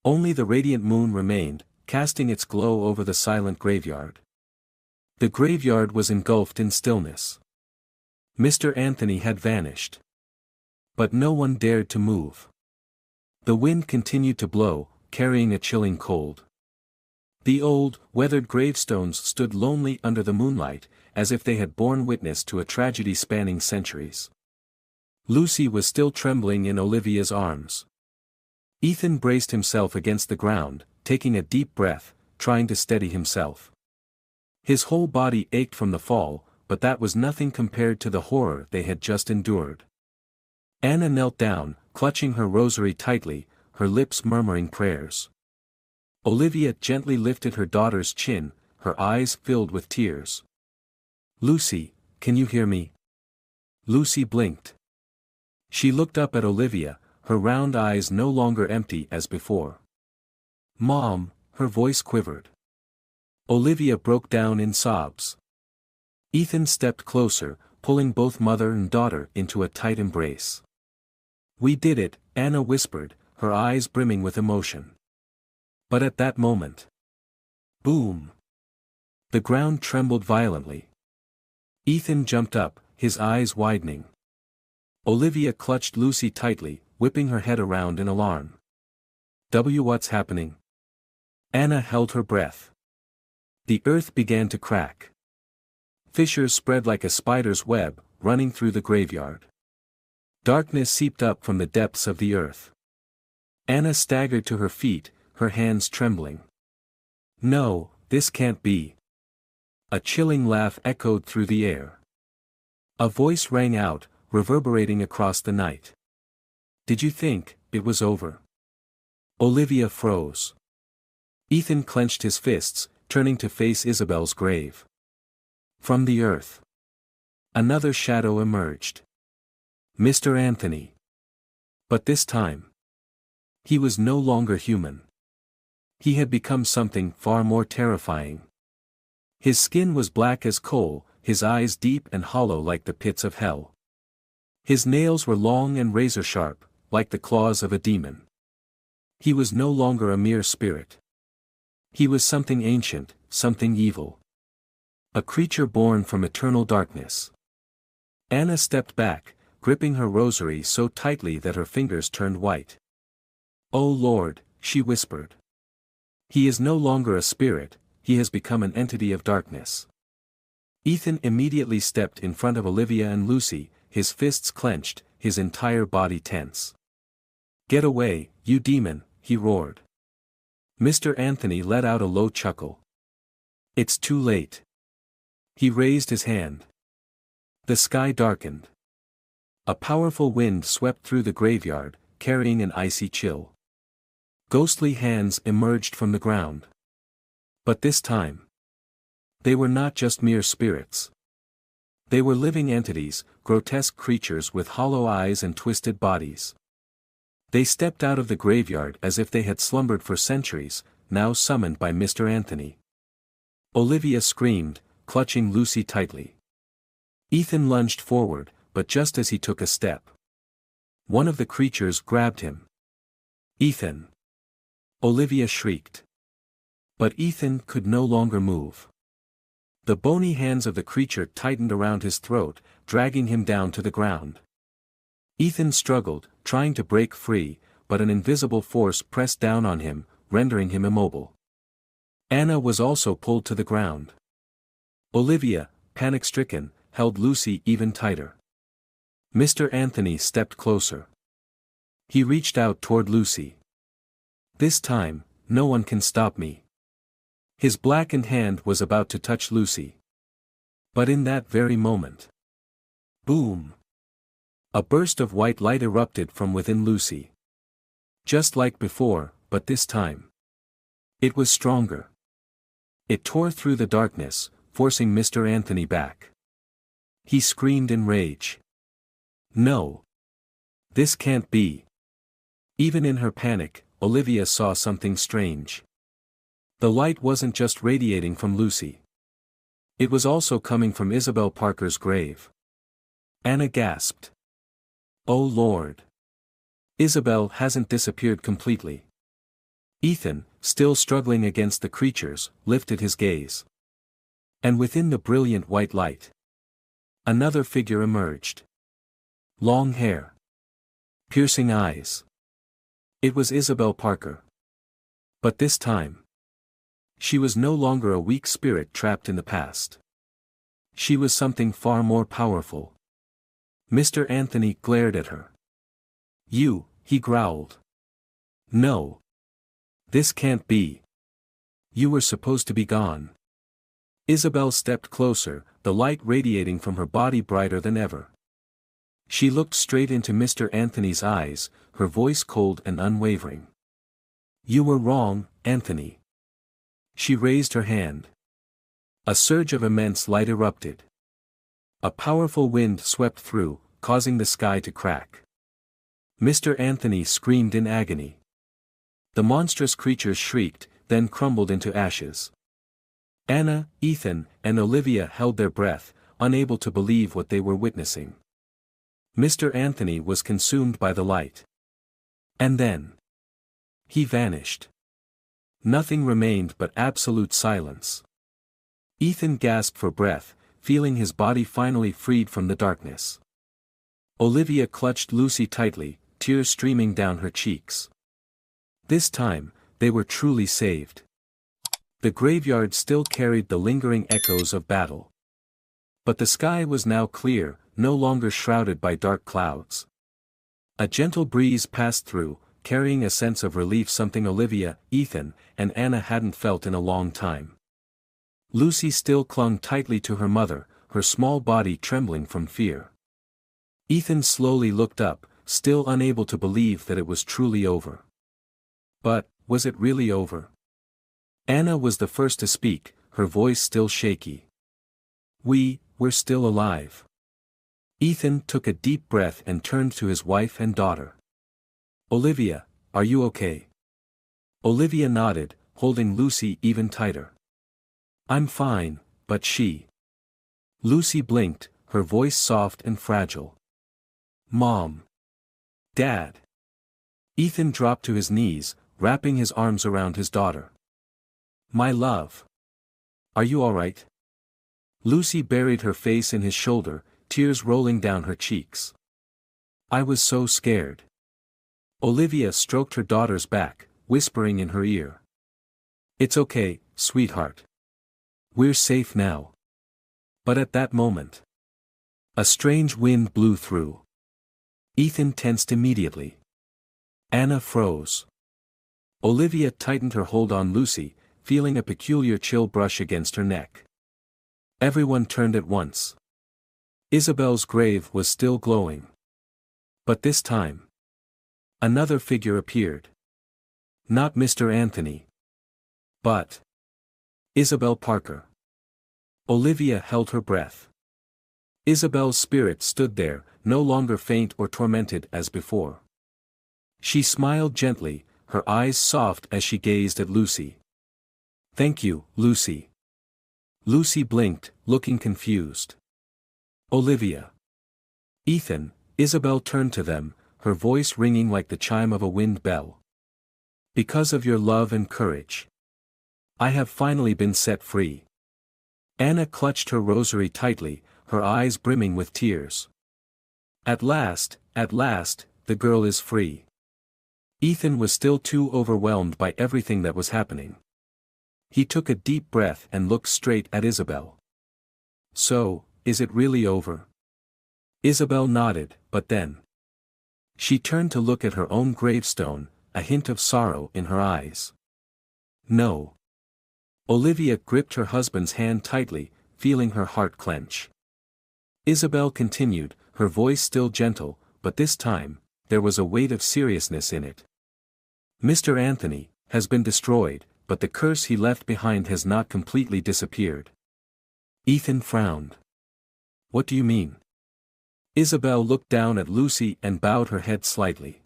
Only the radiant moon remained, casting its glow over the silent graveyard. The graveyard was engulfed in stillness. Mr. Anthony had vanished. But no one dared to move. The wind continued to blow, carrying a chilling cold. The old, weathered gravestones stood lonely under the moonlight, as if they had borne witness to a tragedy spanning centuries. Lucy was still trembling in Olivia's arms. Ethan braced himself against the ground, taking a deep breath, trying to steady himself. His whole body ached from the fall, but that was nothing compared to the horror they had just endured. Anna knelt down, clutching her rosary tightly, her lips murmuring prayers. Olivia gently lifted her daughter's chin, her eyes filled with tears. "Lucy, can you hear me?" Lucy blinked. She looked up at Olivia, her round eyes no longer empty as before. "Mom," her voice quivered. Olivia broke down in sobs. Ethan stepped closer, pulling both mother and daughter into a tight embrace. "We did it," Anna whispered, her eyes brimming with emotion. But at that moment, boom! The ground trembled violently. Ethan jumped up, his eyes widening. Olivia clutched Lucy tightly, whipping her head around in alarm. What's happening?" Anna held her breath. The earth began to crack. Fissures spread like a spider's web, running through the graveyard. Darkness seeped up from the depths of the earth. Anna staggered to her feet, her hands trembling. "No, this can't be." A chilling laugh echoed through the air. A voice rang out, reverberating across the night. "Did you think it was over?" Olivia froze. Ethan clenched his fists, turning to face Isabel's grave. From the earth, another shadow emerged. Mr. Anthony. But this time, he was no longer human. He had become something far more terrifying. His skin was black as coal, his eyes deep and hollow like the pits of hell. His nails were long and razor-sharp, like the claws of a demon. He was no longer a mere spirit. He was something ancient, something evil. A creature born from eternal darkness. Anna stepped back, gripping her rosary so tightly that her fingers turned white. "Oh Lord," she whispered. "He is no longer a spirit, he has become an entity of darkness." Ethan immediately stepped in front of Olivia and Lucy, his fists clenched, his entire body tense. "Get away, you demon," he roared. Mr. Anthony let out a low chuckle. "It's too late." He raised his hand. The sky darkened. A powerful wind swept through the graveyard, carrying an icy chill. Ghostly hands emerged from the ground. But this time, they were not just mere spirits. They were living entities, grotesque creatures with hollow eyes and twisted bodies. They stepped out of the graveyard as if they had slumbered for centuries, now summoned by Mr. Anthony. Olivia screamed, clutching Lucy tightly. Ethan lunged forward, but just as he took a step, one of the creatures grabbed him. "Ethan!" Olivia shrieked. But Ethan could no longer move. The bony hands of the creature tightened around his throat, dragging him down to the ground. Ethan struggled, trying to break free, but an invisible force pressed down on him, rendering him immobile. Anna was also pulled to the ground. Olivia, panic-stricken, held Lucy even tighter. Mr. Anthony stepped closer. He reached out toward Lucy. "This time, no one can stop me." His blackened hand was about to touch Lucy. But in that very moment, boom! A burst of white light erupted from within Lucy. Just like before, but this time, it was stronger. It tore through the darkness, forcing Mr. Anthony back. He screamed in rage. "No! This can't be!" Even in her panic, Olivia saw something strange. The light wasn't just radiating from Lucy. It was also coming from Isabel Parker's grave. Anna gasped. "Oh Lord! Isabel hasn't disappeared completely. Ethan, still struggling against the creatures, lifted his gaze. And within the brilliant white light, another figure emerged. Long hair. Piercing eyes. It was Isabel Parker. But this time, she was no longer a weak spirit trapped in the past. She was something far more powerful. Mr. Anthony glared at her. "You," he growled. "No. This can't be. You were supposed to be gone." Isabel stepped closer, the light radiating from her body brighter than ever. She looked straight into Mr. Anthony's eyes, her voice cold and unwavering. "You were wrong, Anthony." She raised her hand. A surge of immense light erupted. A powerful wind swept through, causing the sky to crack. Mr. Anthony screamed in agony. The monstrous creatures shrieked, then crumbled into ashes. Anna, Ethan, and Olivia held their breath, unable to believe what they were witnessing. Mr. Anthony was consumed by the light. And then he vanished. Nothing remained but absolute silence. Ethan gasped for breath, feeling his body finally freed from the darkness. Olivia clutched Lucy tightly, tears streaming down her cheeks. This time, they were truly saved. The graveyard still carried the lingering echoes of battle. But the sky was now clear, no longer shrouded by dark clouds. A gentle breeze passed through, carrying a sense of relief, something Olivia, Ethan, and Anna hadn't felt in a long time. Lucy still clung tightly to her mother, her small body trembling from fear. Ethan slowly looked up, still unable to believe that it was truly over. But, was it really over? Anna was the first to speak, her voice still shaky. We're still alive." Ethan took a deep breath and turned to his wife and daughter. "Olivia, are you okay?" Olivia nodded, holding Lucy even tighter. "I'm fine, but she..." Lucy blinked, her voice soft and fragile. "Mom. Dad." Ethan dropped to his knees, wrapping his arms around his daughter. "My love. Are you all right?" Lucy buried her face in his shoulder, tears rolling down her cheeks. "I was so scared." Olivia stroked her daughter's back, whispering in her ear. "It's okay, sweetheart. We're safe now." But at that moment, a strange wind blew through. Ethan tensed immediately. Anna froze. Olivia tightened her hold on Lucy, feeling a peculiar chill brush against her neck. Everyone turned at once. Isabel's grave was still glowing. But this time, another figure appeared. Not Mr. Anthony, but Isabel Parker. Olivia held her breath. Isabel's spirit stood there, no longer faint or tormented as before. She smiled gently, her eyes soft as she gazed at Lucy. "Thank you, Lucy." Lucy blinked, looking confused. "Olivia." "Ethan," Isabel turned to them, her voice ringing like the chime of a wind bell. "Because of your love and courage, I have finally been set free." Anna clutched her rosary tightly, her eyes brimming with tears. At last, the girl is free." Ethan was still too overwhelmed by everything that was happening. He took a deep breath and looked straight at Isabel. "So, is it really over?" Isabel nodded, but then she turned to look at her own gravestone, a hint of sorrow in her eyes. "No." Olivia gripped her husband's hand tightly, feeling her heart clench. Isabel continued, her voice still gentle, but this time, there was a weight of seriousness in it. "Mr. Anthony has been destroyed, but the curse he left behind has not completely disappeared." Ethan frowned. "What do you mean?" Isabel looked down at Lucy and bowed her head slightly.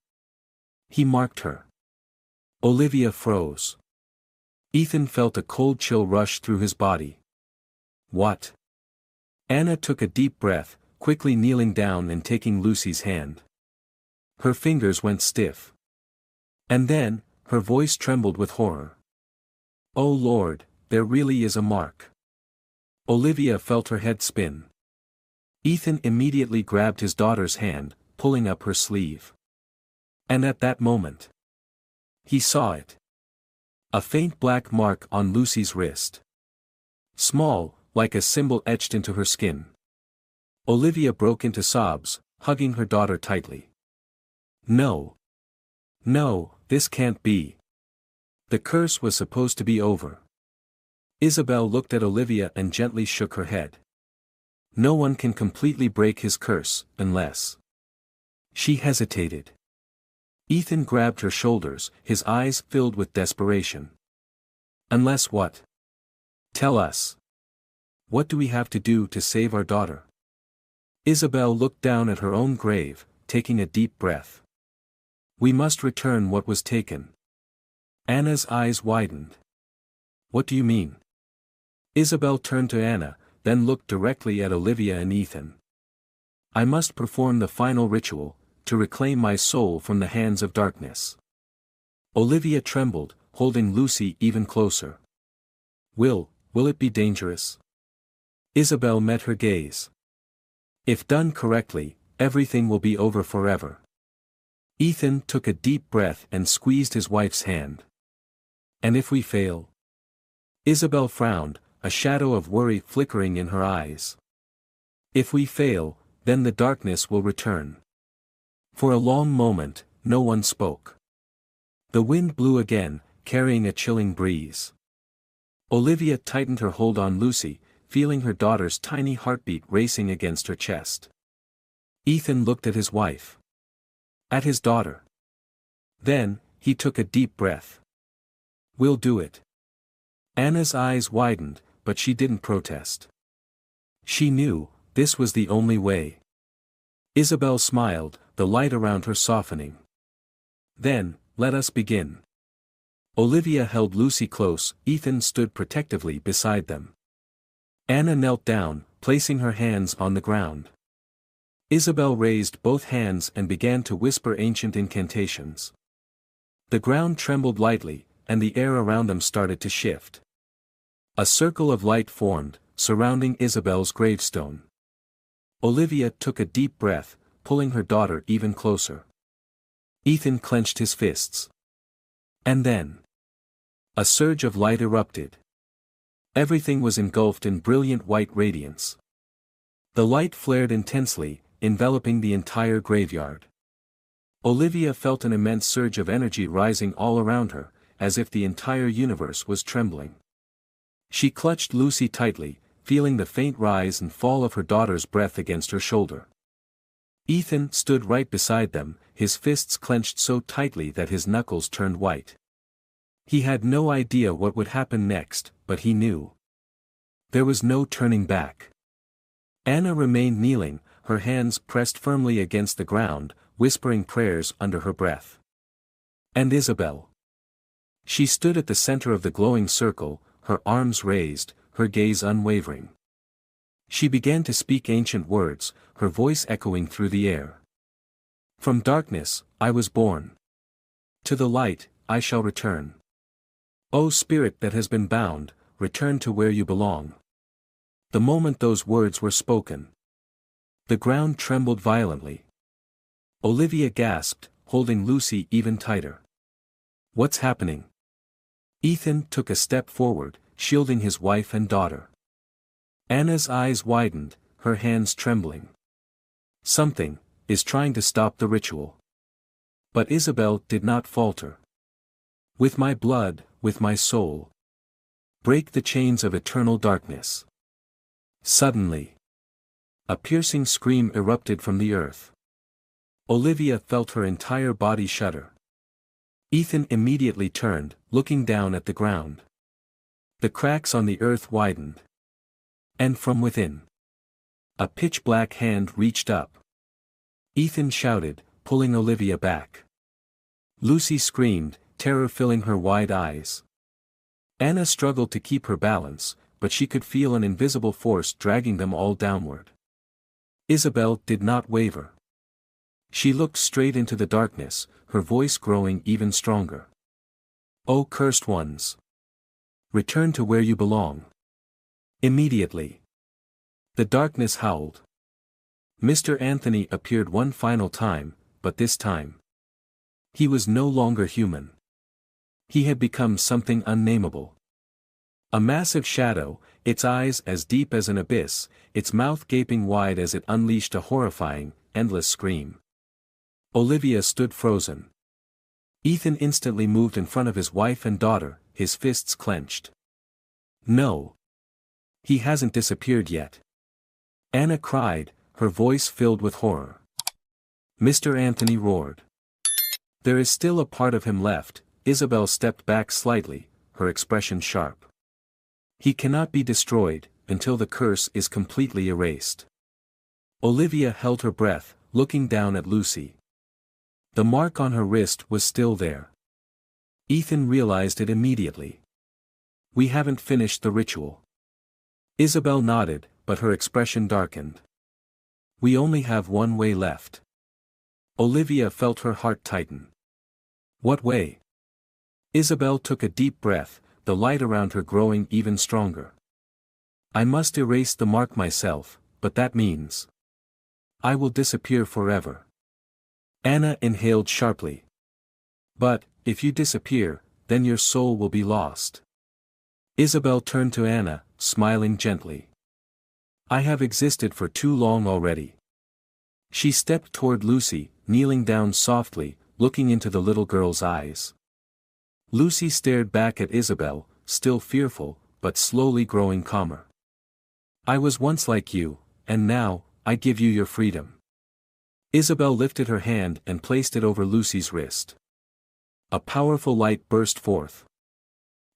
"He marked her." Olivia froze. Ethan felt a cold chill rush through his body. "What?" Anna took a deep breath, quickly kneeling down and taking Lucy's hand. Her fingers went stiff. And then, her voice trembled with horror. "Oh Lord, there really is a mark." Olivia felt her head spin. Ethan immediately grabbed his daughter's hand, pulling up her sleeve. And at that moment, he saw it. A faint black mark on Lucy's wrist. Small, like a symbol etched into her skin. Olivia broke into sobs, hugging her daughter tightly. "No. No, this can't be. The curse was supposed to be over." Isabel looked at Olivia and gently shook her head. "No one can completely break his curse, unless—" She hesitated. Ethan grabbed her shoulders, his eyes filled with desperation. "Unless what? Tell us. What do we have to do to save our daughter?" Isabel looked down at her own grave, taking a deep breath. "We must return what was taken." Anna's eyes widened. "What do you mean?" Isabel turned to Anna, then looked directly at Olivia and Ethan. "I must perform the final ritual, to reclaim my soul from the hands of darkness." Olivia trembled, holding Lucy even closer. Will it be dangerous?" Isabel met her gaze. "If done correctly, everything will be over forever." Ethan took a deep breath and squeezed his wife's hand. "And if we fail?" Isabel frowned, a shadow of worry flickering in her eyes. "If we fail, then the darkness will return." For a long moment, no one spoke. The wind blew again, carrying a chilling breeze. Olivia tightened her hold on Lucy, feeling her daughter's tiny heartbeat racing against her chest. Ethan looked at his wife. At his daughter. Then, he took a deep breath. "We'll do it." Anna's eyes widened, but she didn't protest. She knew, this was the only way. Isabel smiled, the light around her softening. "Then, let us begin." Olivia held Lucy close, Ethan stood protectively beside them. Anna knelt down, placing her hands on the ground. Isabel raised both hands and began to whisper ancient incantations. The ground trembled lightly, and the air around them started to shift. A circle of light formed, surrounding Isabel's gravestone. Olivia took a deep breath, pulling her daughter even closer. Ethan clenched his fists. And then, a surge of light erupted. Everything was engulfed in brilliant white radiance. The light flared intensely, enveloping the entire graveyard. Olivia felt an immense surge of energy rising all around her, as if the entire universe was trembling. She clutched Lucy tightly, feeling the faint rise and fall of her daughter's breath against her shoulder. Ethan stood right beside them, his fists clenched so tightly that his knuckles turned white. He had no idea what would happen next, but he knew. There was no turning back. Anna remained kneeling, her hands pressed firmly against the ground, whispering prayers under her breath. And Isabel. She stood at the center of the glowing circle, her arms raised, her gaze unwavering. She began to speak ancient words, her voice echoing through the air. "From darkness, I was born. To the light, I shall return. O spirit that has been bound, return to where you belong." The moment those words were spoken, the ground trembled violently. Olivia gasped, holding Lucy even tighter. "What's happening?" Ethan took a step forward, shielding his wife and daughter. Anna's eyes widened, her hands trembling. "Something is trying to stop the ritual." But Isabel did not falter. "With my blood, with my soul. Break the chains of eternal darkness." Suddenly, a piercing scream erupted from the earth. Olivia felt her entire body shudder. Ethan immediately turned, looking down at the ground. The cracks on the earth widened. And from within, a pitch-black hand reached up. Ethan shouted, pulling Olivia back. Lucy screamed, terror filling her wide eyes. Anna struggled to keep her balance, but she could feel an invisible force dragging them all downward. Isabel did not waver. She looked straight into the darkness, her voice growing even stronger. "O cursed ones! Return to where you belong. Immediately." The darkness howled. Mr. Anthony appeared one final time, but this time he was no longer human. He had become something unnameable. A massive shadow, its eyes as deep as an abyss, its mouth gaping wide as it unleashed a horrifying, endless scream. Olivia stood frozen. Ethan instantly moved in front of his wife and daughter, his fists clenched. "No. He hasn't disappeared yet." Anna cried, her voice filled with horror. Mr. Anthony roared. "There is still a part of him left." Isabel stepped back slightly, her expression sharp. "He cannot be destroyed, until the curse is completely erased." Olivia held her breath, looking down at Lucy. The mark on her wrist was still there. Ethan realized it immediately. "We haven't finished the ritual." Isabel nodded, but her expression darkened. "We only have one way left." Olivia felt her heart tighten. "What way?" Isabel took a deep breath, the light around her growing even stronger. "I must erase the mark myself, but that means I will disappear forever." Anna inhaled sharply. "But, if you disappear, then your soul will be lost." Isabel turned to Anna, smiling gently. "I have existed for too long already." She stepped toward Lucy, kneeling down softly, looking into the little girl's eyes. Lucy stared back at Isabel, still fearful, but slowly growing calmer. "I was once like you, and now, I give you your freedom." Isabel lifted her hand and placed it over Lucy's wrist. A powerful light burst forth.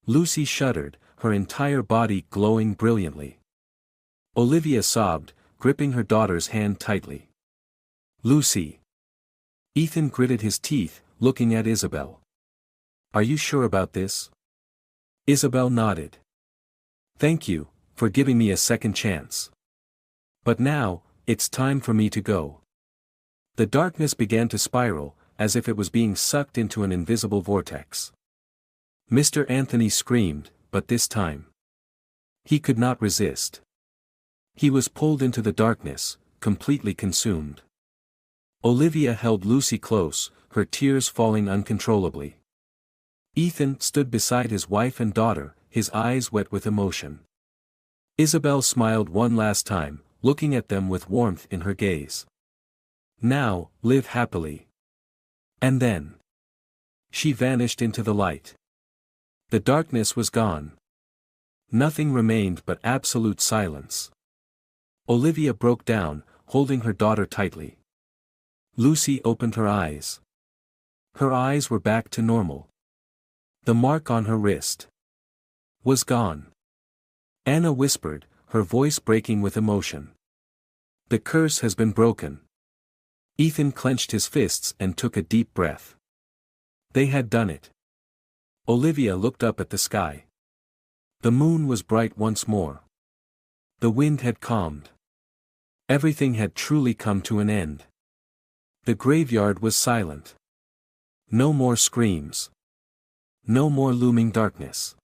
Lucy shuddered, her entire body glowing brilliantly. Olivia sobbed, gripping her daughter's hand tightly. "Lucy." Ethan gritted his teeth, looking at Isabel. "Are you sure about this?" Isabel nodded. "Thank you, for giving me a second chance. But now, it's time for me to go." The darkness began to spiral, as if it was being sucked into an invisible vortex. Mr. Anthony screamed, but this time he could not resist. He was pulled into the darkness, completely consumed. Olivia held Lucy close, her tears falling uncontrollably. Ethan stood beside his wife and daughter, his eyes wet with emotion. Isabel smiled one last time, looking at them with warmth in her gaze. "Now, live happily." And then she vanished into the light. The darkness was gone. Nothing remained but absolute silence. Olivia broke down, holding her daughter tightly. Lucy opened her eyes. Her eyes were back to normal. The mark on her wrist was gone. Anna whispered, her voice breaking with emotion. "The curse has been broken." Ethan clenched his fists and took a deep breath. They had done it. Olivia looked up at the sky. The moon was bright once more. The wind had calmed. Everything had truly come to an end. The graveyard was silent. No more screams. No more looming darkness.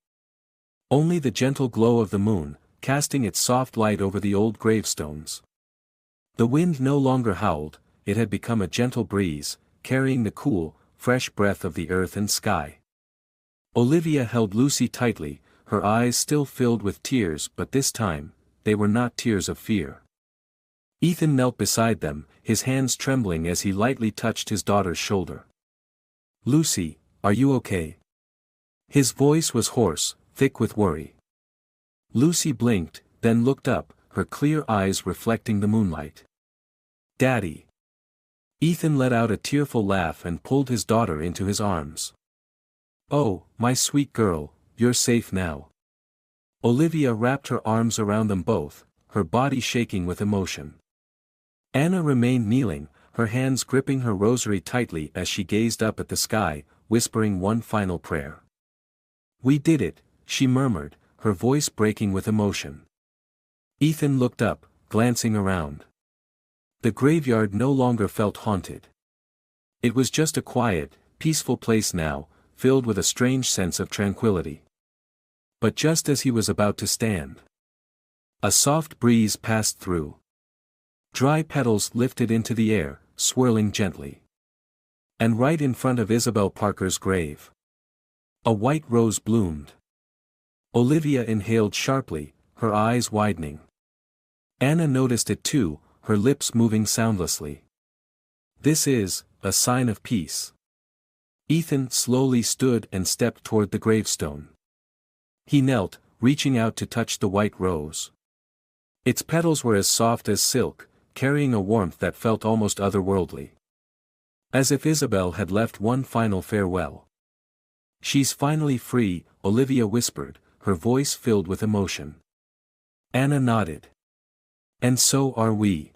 Only the gentle glow of the moon, casting its soft light over the old gravestones. The wind no longer howled, it had become a gentle breeze, carrying the cool, fresh breath of the earth and sky. Olivia held Lucy tightly, her eyes still filled with tears, but this time, they were not tears of fear. Ethan knelt beside them, his hands trembling as he lightly touched his daughter's shoulder. "Lucy, are you okay?" His voice was hoarse, thick with worry. Lucy blinked, then looked up, her clear eyes reflecting the moonlight. "Daddy." Ethan let out a tearful laugh and pulled his daughter into his arms. "Oh, my sweet girl, you're safe now." Olivia wrapped her arms around them both, her body shaking with emotion. Anna remained kneeling, her hands gripping her rosary tightly as she gazed up at the sky, whispering one final prayer. "We did it," she murmured, her voice breaking with emotion. Ethan looked up, glancing around. The graveyard no longer felt haunted. It was just a quiet, peaceful place now, filled with a strange sense of tranquility. But just as he was about to stand, a soft breeze passed through. Dry petals lifted into the air, swirling gently. And right in front of Isabel Parker's grave, a white rose bloomed. Olivia inhaled sharply, her eyes widening. Anna noticed it too, her lips moving soundlessly. "This is a sign of peace." Ethan slowly stood and stepped toward the gravestone. He knelt, reaching out to touch the white rose. Its petals were as soft as silk, carrying a warmth that felt almost otherworldly. As if Isabel had left one final farewell. "She's finally free," Olivia whispered, her voice filled with emotion. Anna nodded. "And so are we."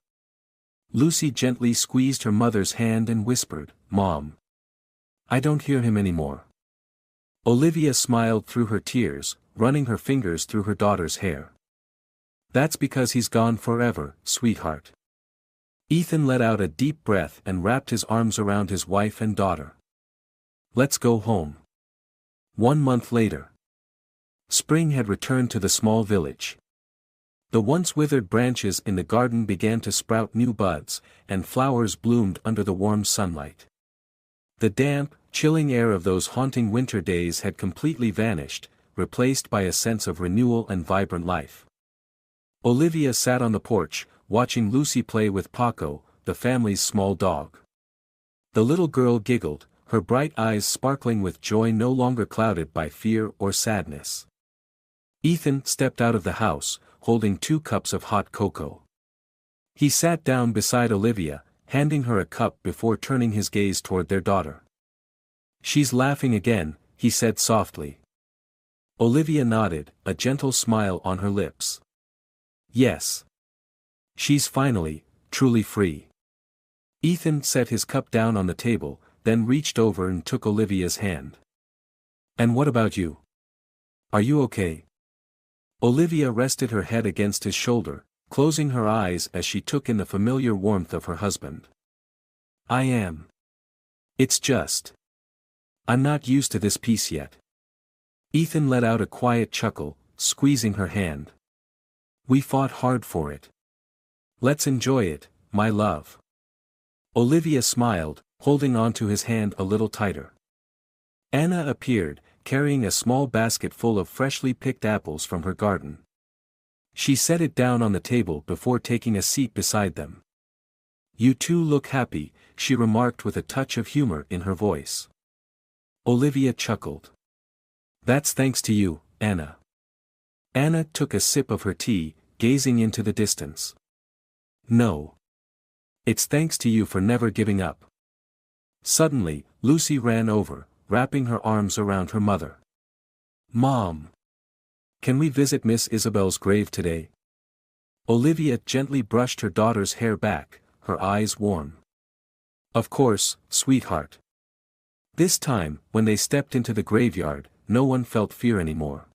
Lucy gently squeezed her mother's hand and whispered, "Mom. I don't hear him anymore." Olivia smiled through her tears, running her fingers through her daughter's hair. "That's because he's gone forever, sweetheart." Ethan let out a deep breath and wrapped his arms around his wife and daughter. "Let's go home." 1 month later. Spring had returned to the small village. The once withered branches in the garden began to sprout new buds, and flowers bloomed under the warm sunlight. The damp, chilling air of those haunting winter days had completely vanished, replaced by a sense of renewal and vibrant life. Olivia sat on the porch, watching Lucy play with Paco, the family's small dog. The little girl giggled, her bright eyes sparkling with joy no longer clouded by fear or sadness. Ethan stepped out of the house, holding 2 cups of hot cocoa. He sat down beside Olivia, handing her a cup before turning his gaze toward their daughter. "She's laughing again," he said softly. Olivia nodded, a gentle smile on her lips. "Yes. She's finally, truly free." Ethan set his cup down on the table, then reached over and took Olivia's hand. "And what about you? Are you okay?" Olivia rested her head against his shoulder, closing her eyes as she took in the familiar warmth of her husband. "I am. It's just. I'm not used to this peace yet." Ethan let out a quiet chuckle, squeezing her hand. "We fought hard for it. Let's enjoy it, my love." Olivia smiled, holding onto his hand a little tighter. Anna appeared, carrying a small basket full of freshly picked apples from her garden. She set it down on the table before taking a seat beside them. "You two look happy," she remarked with a touch of humor in her voice. Olivia chuckled. "That's thanks to you, Anna." Anna took a sip of her tea, gazing into the distance. "No. It's thanks to you for never giving up." Suddenly, Lucy ran over, wrapping her arms around her mother. "Mom! Can we visit Miss Isabel's grave today?" Olivia gently brushed her daughter's hair back, her eyes warm. "Of course, sweetheart." This time, when they stepped into the graveyard, no one felt fear anymore.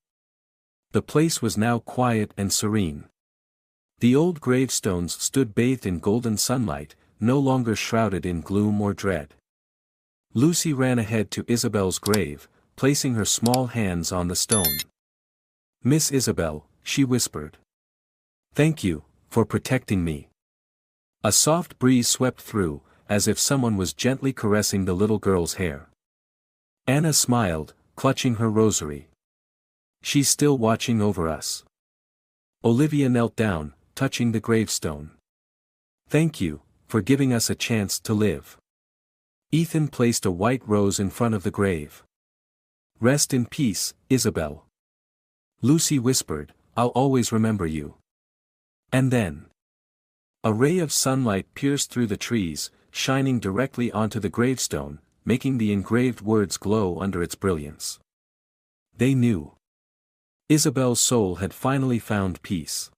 The place was now quiet and serene. The old gravestones stood bathed in golden sunlight, no longer shrouded in gloom or dread. Lucy ran ahead to Isabel's grave, placing her small hands on the stone. "Miss Isabel," she whispered. "Thank you, for protecting me." A soft breeze swept through, as if someone was gently caressing the little girl's hair. Anna smiled, clutching her rosary. "She's still watching over us." Olivia knelt down, touching the gravestone. "Thank you, for giving us a chance to live." Ethan placed a white rose in front of the grave. "Rest in peace, Isabel." Lucy whispered, "I'll always remember you." And then, a ray of sunlight pierced through the trees, shining directly onto the gravestone, making the engraved words glow under its brilliance. They knew. Isabel's soul had finally found peace.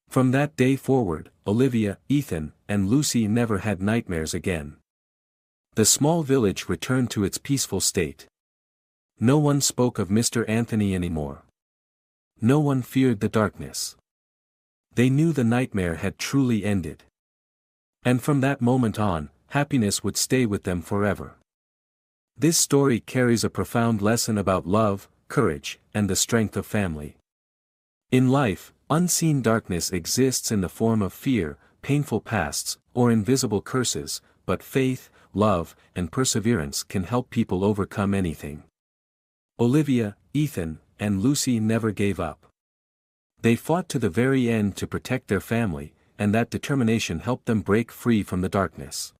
From that day forward, Olivia, Ethan, and Lucy never had nightmares again. The small village returned to its peaceful state. No one spoke of Mr. Anthony anymore. No one feared the darkness. They knew the nightmare had truly ended. And from that moment on, happiness would stay with them forever. This story carries a profound lesson about love, courage, and the strength of family. In life, unseen darkness exists in the form of fear, painful pasts, or invisible curses, but faith, love, and perseverance can help people overcome anything. Olivia, Ethan, and Lucy never gave up. They fought to the very end to protect their family, and that determination helped them break free from the darkness.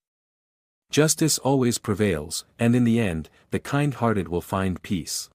Justice always prevails, and in the end, the kind-hearted will find peace.